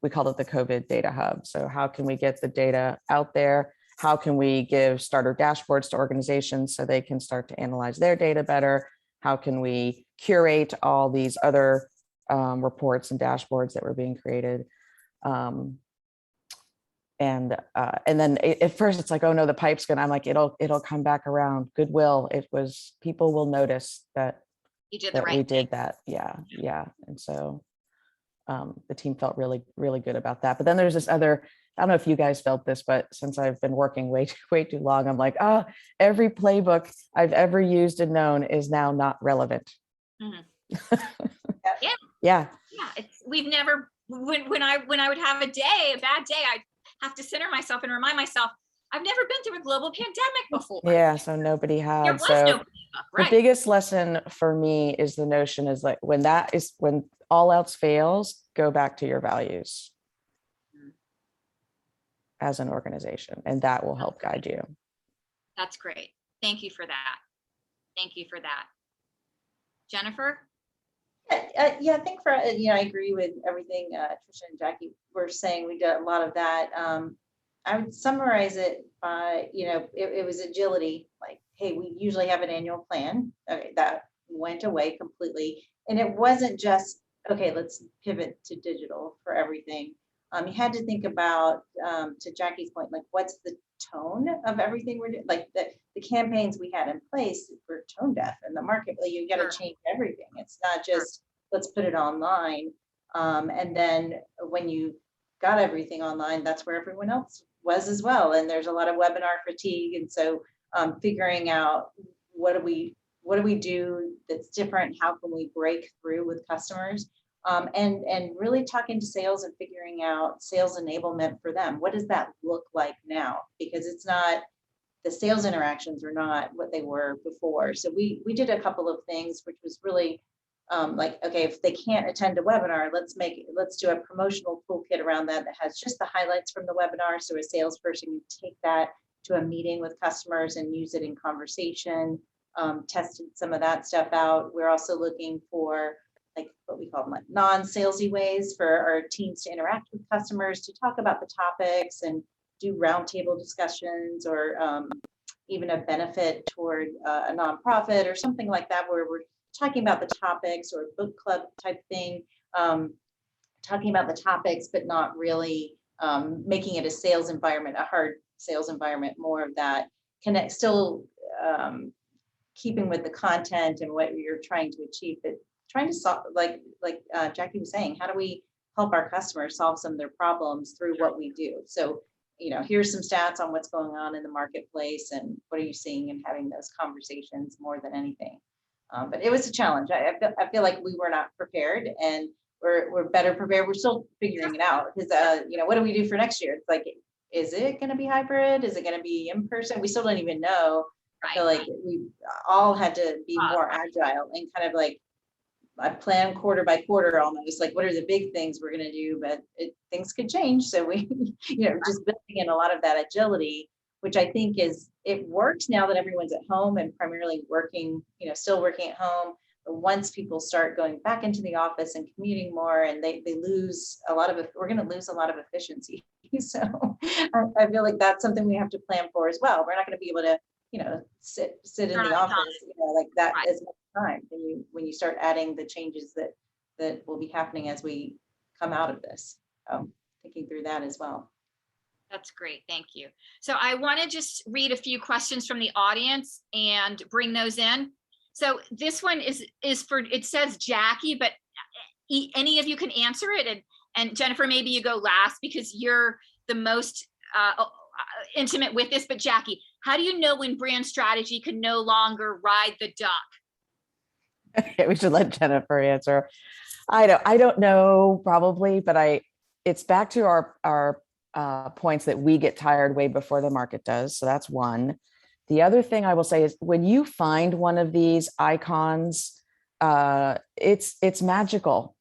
We called it the COVID data hub. So how can we get the data out there? How can we give starter dashboards to organizations so they can start to analyze their data better? How can we curate all these other reports and dashboards that were being created? And then at first it's like, oh no, the pipe's gonna, I'm like, it'll come back around. Goodwill. It was, people will notice that You did the right we thing. did that. Yeah. And so the team felt really, really good about that. But then there's this other, I don't know if you guys felt this, but since I've been working way too long, I'm like, every playbook I've ever used and known is now not relevant. Mhm. Yeah. Yeah. We've never, when I would have a bad day, I'd have to center myself and remind myself, I've never been through a global pandemic before. Yeah. So nobody had. There was So no playbook, right. The biggest lesson for me is the notion is like, when all else fails, go back to your values as an organization, and that will help guide you. That's great. Thank you for that. Thank you for that. Jennifer? Yeah, I think I agree with everything Tricia and Jackie were saying. We did a lot of that. I would summarize it by, it was agility. Like, hey, we usually have an annual plan. Okay, that went away completely. And it wasn't just, okay, let's pivot to digital for everything. You had to think about, to Jackie's point, like, what's the tone of everything we're doing? Like the campaigns we had in place were tone deaf in the market. Like, you got to change everything. It's not just, let's put it online. And then when you got everything online, that's where everyone else was as well. And there's a lot of webinar fatigue. And so figuring out what do we do that's different? How can we break through with customers? And really talking to sales and figuring out sales enablement for them. What does that look like now? Because it's not, the sales interactions are not what they were before. So we did a couple of things, which was really like, okay, if they can't attend a webinar, let's do a promotional toolkit around that has just the highlights from the webinar. So a salesperson can take that to a meeting with customers and use it in conversation. Tested some of that stuff out. We're also looking for, like, what we call them, like non-salesy ways for our teams to interact with customers, to talk about the topics and do roundtable discussions, or even a benefit toward a nonprofit or something like that, where we're talking about the topics, or book club type thing, talking about the topics, but not really making it a sales environment, a hard sales environment, more of that connect, still keeping with the content and what you're trying to achieve, but trying to solve, like Jackie was saying, how do we help our customers solve some of their problems through what we do? So, here's some stats on what's going on in the marketplace and what are you seeing, and having those conversations more than anything. But it was a challenge. I feel like we were not prepared, and we're better prepared. We're still figuring it out, because what do we do for next year? It's like, is it going to be hybrid? Is it going to be in person? We still don't even know. Right. I feel like we all had to be more agile and kind of like, I plan quarter by quarter almost, like, what are the big things we're going to do, but things could change. So we, just building in a lot of that agility, which I think it works now that everyone's at home and primarily working, still working at home. But once people start going back into the office and commuting more, and they lose a lot of, we're going to lose a lot of efficiency. So I feel like that's something we have to plan for as well. We're not going to be able to, sit in the office, like that as much time when you start adding the changes that will be happening as we come out of this. Thinking through that as well. That's great. Thank you. So I want to just read a few questions from the audience and bring those in. So this one is for, it says Jackie, but any of you can answer it. And Jennifer, maybe you go last because you're the most intimate with this, but Jackie, how do you know when brand strategy can no longer ride the duck? Okay, we should let Jennifer answer. I don't know, probably, but it's back to our points that we get tired way before the market does. So that's one. The other thing I will say is when you find one of these icons, it's magical,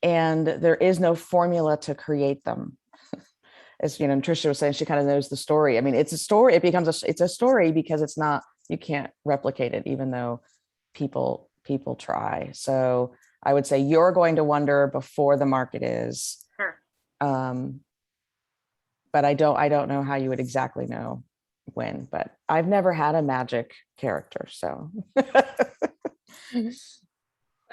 and there is no formula to create them. As you know, Tricia was saying, she kind of knows the story. I mean, it's a story. It's a story because it's not, you can't replicate it, even though people try. So I would say you're going to wonder before the market is. Sure. But I don't know how you would exactly know when, but I've never had a magic character, so.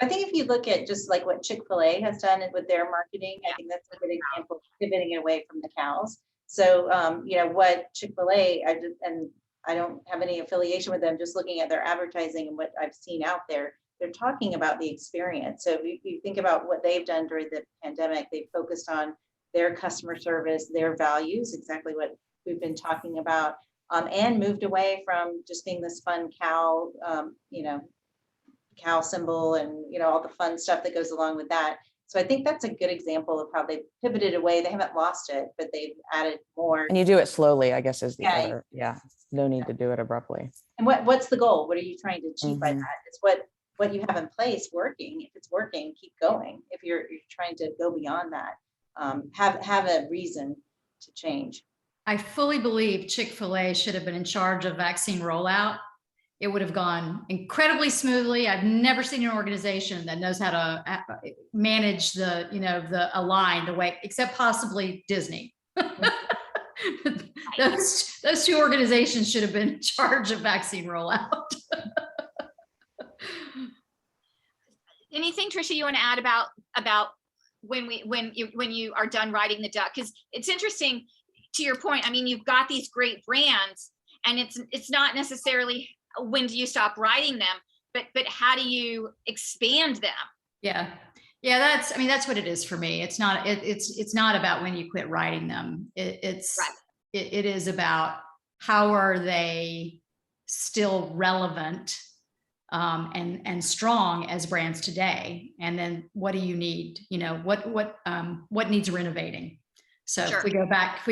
I think if you look at just like what Chick-fil-A has done with their marketing, I think that's a good example of pivoting away from the cows. So, you know, what Chick-fil-A, and I don't have any affiliation with them, just looking at their advertising and what I've seen out there, they're talking about the experience. So if you think about what they've done during the pandemic, they've focused on their customer service, their values, exactly what we've been talking about, and moved away from just being this fun cow, you know, cow symbol and, you know, all the fun stuff that goes along with that. So I think that's a good example of how they pivoted away. They haven't lost it, but they've added more. And you do it slowly, I guess, is the other, no need to do it abruptly. And what's the goal? What are you trying to achieve by that? It's what you have in place working. If it's working, keep going. If you're trying to go beyond that, have a reason to change. I fully believe Chick-fil-A should have been in charge of vaccine rollout. It would have gone incredibly smoothly. I've never seen an organization that knows how to manage the align the way, except possibly Disney. Those two organizations should have been in charge of vaccine rollout. Anything, Tricia, you want to add about when you are done riding the duck? Because it's interesting, to your point. I mean, you've got these great brands, and it's not necessarily when do you stop riding them, but how do you expand them? Yeah, that's what it is for me. It's not about when you quit riding them. It is about how are they still relevant and strong as brands today, and then what do you need? You know, what needs renovating? So Sure. if we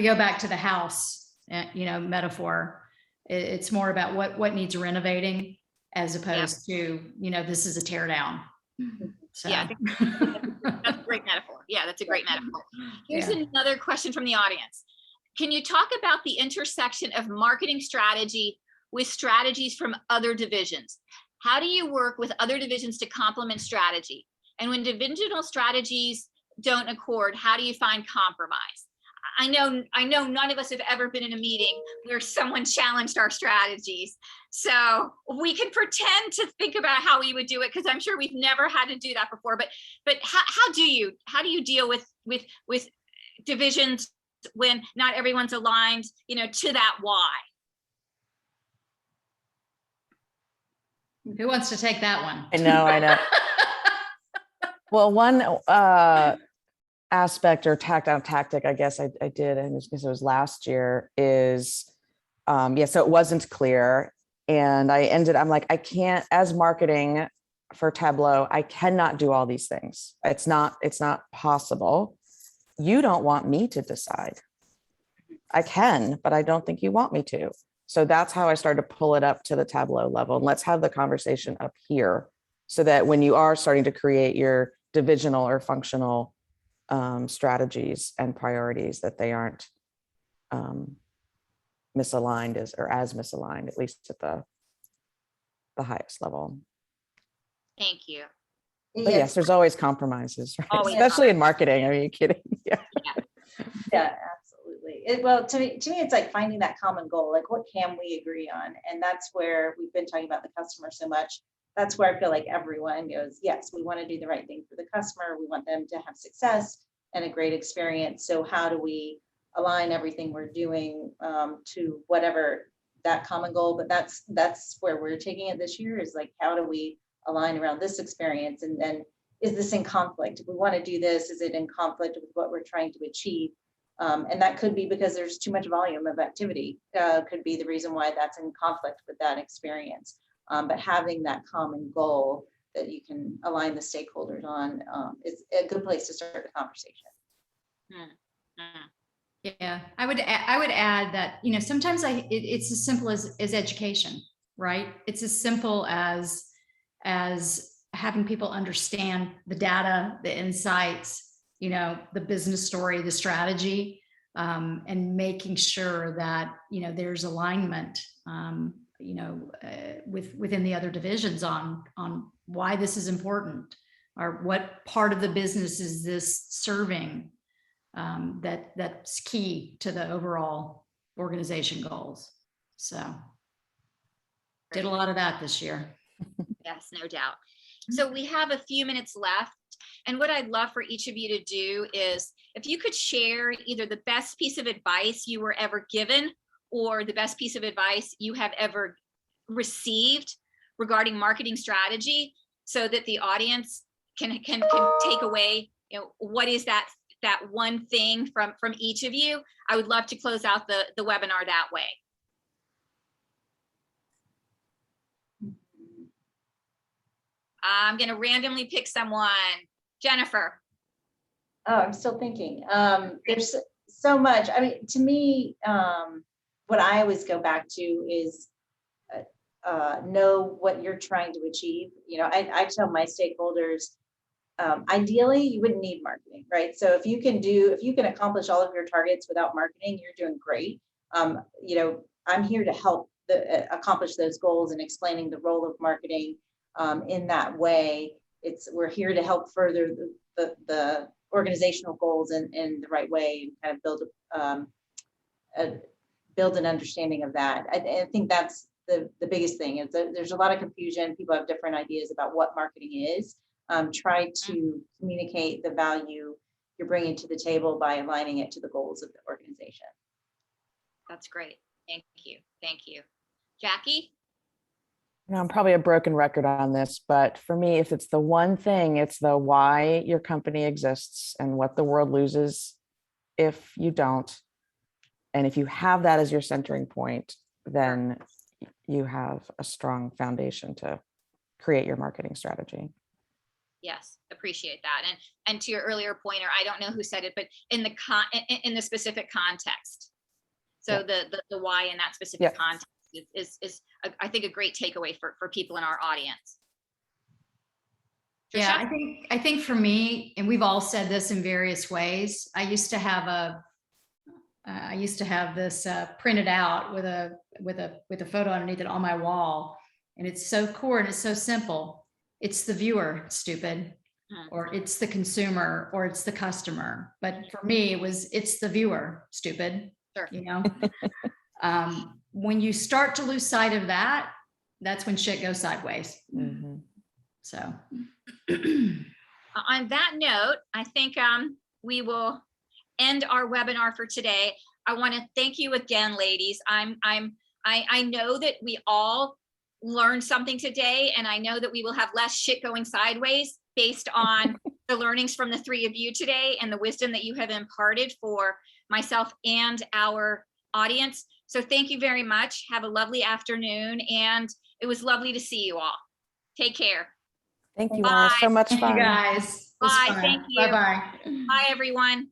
go back to the house, metaphor, it's more about what needs renovating as opposed to, this is a tear down. So. Yeah, that's a great metaphor. Yeah, that's a great metaphor. Here's another question from the audience. Can you talk about the intersection of marketing strategy with strategies from other divisions? How do you work with other divisions to complement strategy? And when divisional strategies don't accord, how do you find compromise? I know none of us have ever been in a meeting where someone challenged our strategies. So we can pretend to think about how we would do it, because I'm sure we've never had to do that before. But how do you deal with divisions when not everyone's aligned, to that why? Who wants to take that one? I know. Well, one aspect or tactic, I guess I did, and it was last year, is, so it wasn't clear. And I'm like, I can't, as marketing for Tableau, I cannot do all these things. It's not possible. You don't want me to decide. I can, but I don't think you want me to. So that's how I started to pull it up to the Tableau level. And let's have the conversation up here so that when you are starting to create your divisional or functional strategies and priorities, that they aren't misaligned as misaligned, at least at the highest level. Thank you. But yes, there's always compromises, right? Always. Especially in marketing. Are you kidding? Yeah, absolutely. Well, to me, it's like finding that common goal. Like, what can we agree on? And that's where we've been talking about the customer so much. That's where I feel like everyone goes, yes, we want to do the right thing for the customer. We want them to have success and a great experience. So how do we align everything we're doing to whatever that common goal, but that's where we're taking it this year, is like, how do we align around this experience? And then, is this in conflict? If we want to do this, is it in conflict with what we're trying to achieve? And that could be because there's too much volume of activity, could be the reason why that's in conflict with that experience. But having that common goal that you can align the stakeholders on is a good place to start the conversation. Yeah, I would add that, you know, sometimes it's as simple as education, right? It's as simple as having people understand the data, the insights, you know, the business story, the strategy, and making sure that, you know, there's alignment, you know, within the other divisions on why this is important, or what part of the business is this serving, that's key to the overall organization goals. So did a lot of that this year. Yes, no doubt. So we have a few minutes left. And what I'd love for each of you to do is, if you could share either the best piece of advice you were ever given, or the best piece of advice you have ever received regarding marketing strategy, so that the audience can take away, you know, what is that one thing from each of you. I would love to close out the webinar that way. I'm going to randomly pick someone. Jennifer. Oh, I'm still thinking. There's so much. I mean, to me, what I always go back to is know what you're trying to achieve. You know, I tell my stakeholders, ideally, you wouldn't need marketing, right? So if you can accomplish all of your targets without marketing, you're doing great. You know, I'm here to help accomplish those goals, and explaining the role of marketing in that way. We're here to help further the organizational goals in the right way, and kind of build an understanding of that. I think that's the biggest thing. Is that there's a lot of confusion. People have different ideas about what marketing is. Try to communicate the value you're bringing to the table by aligning it to the goals of the organization. That's great. Thank you. Thank you. Jackie? You know, I'm probably a broken record on this, but for me, if it's the one thing, it's the why your company exists and what the world loses if you don't. And if you have that as your centering point, then you have a strong foundation to create your marketing strategy. Yes, appreciate that. And to your earlier pointer, I don't know who said it, but in the specific context. So the why in that specific context is I think a great takeaway for people in our audience. Tricia? Yeah, I think for me, and we've all said this in various ways, I used to have this printed out with a photo underneath it on my wall, and it's so core and it's so simple. It's the viewer, stupid, or it's the consumer, or it's the customer. But for me, it's the viewer, stupid. Sure. You know, when you start to lose sight of that, that's when shit goes sideways. Mm-hmm. So on that note, I think we will end our webinar for today. I want to thank you again, ladies. I know that we all learned something today, and I know that we will have less shit going sideways based on the learnings from the three of you today and the wisdom that you have imparted for myself and our audience. So thank you very much. Have a lovely afternoon, and it was lovely to see you all. Take care. Thank you all. So much fun. Thank you guys. Bye. Thank you. Bye-bye. Bye, everyone.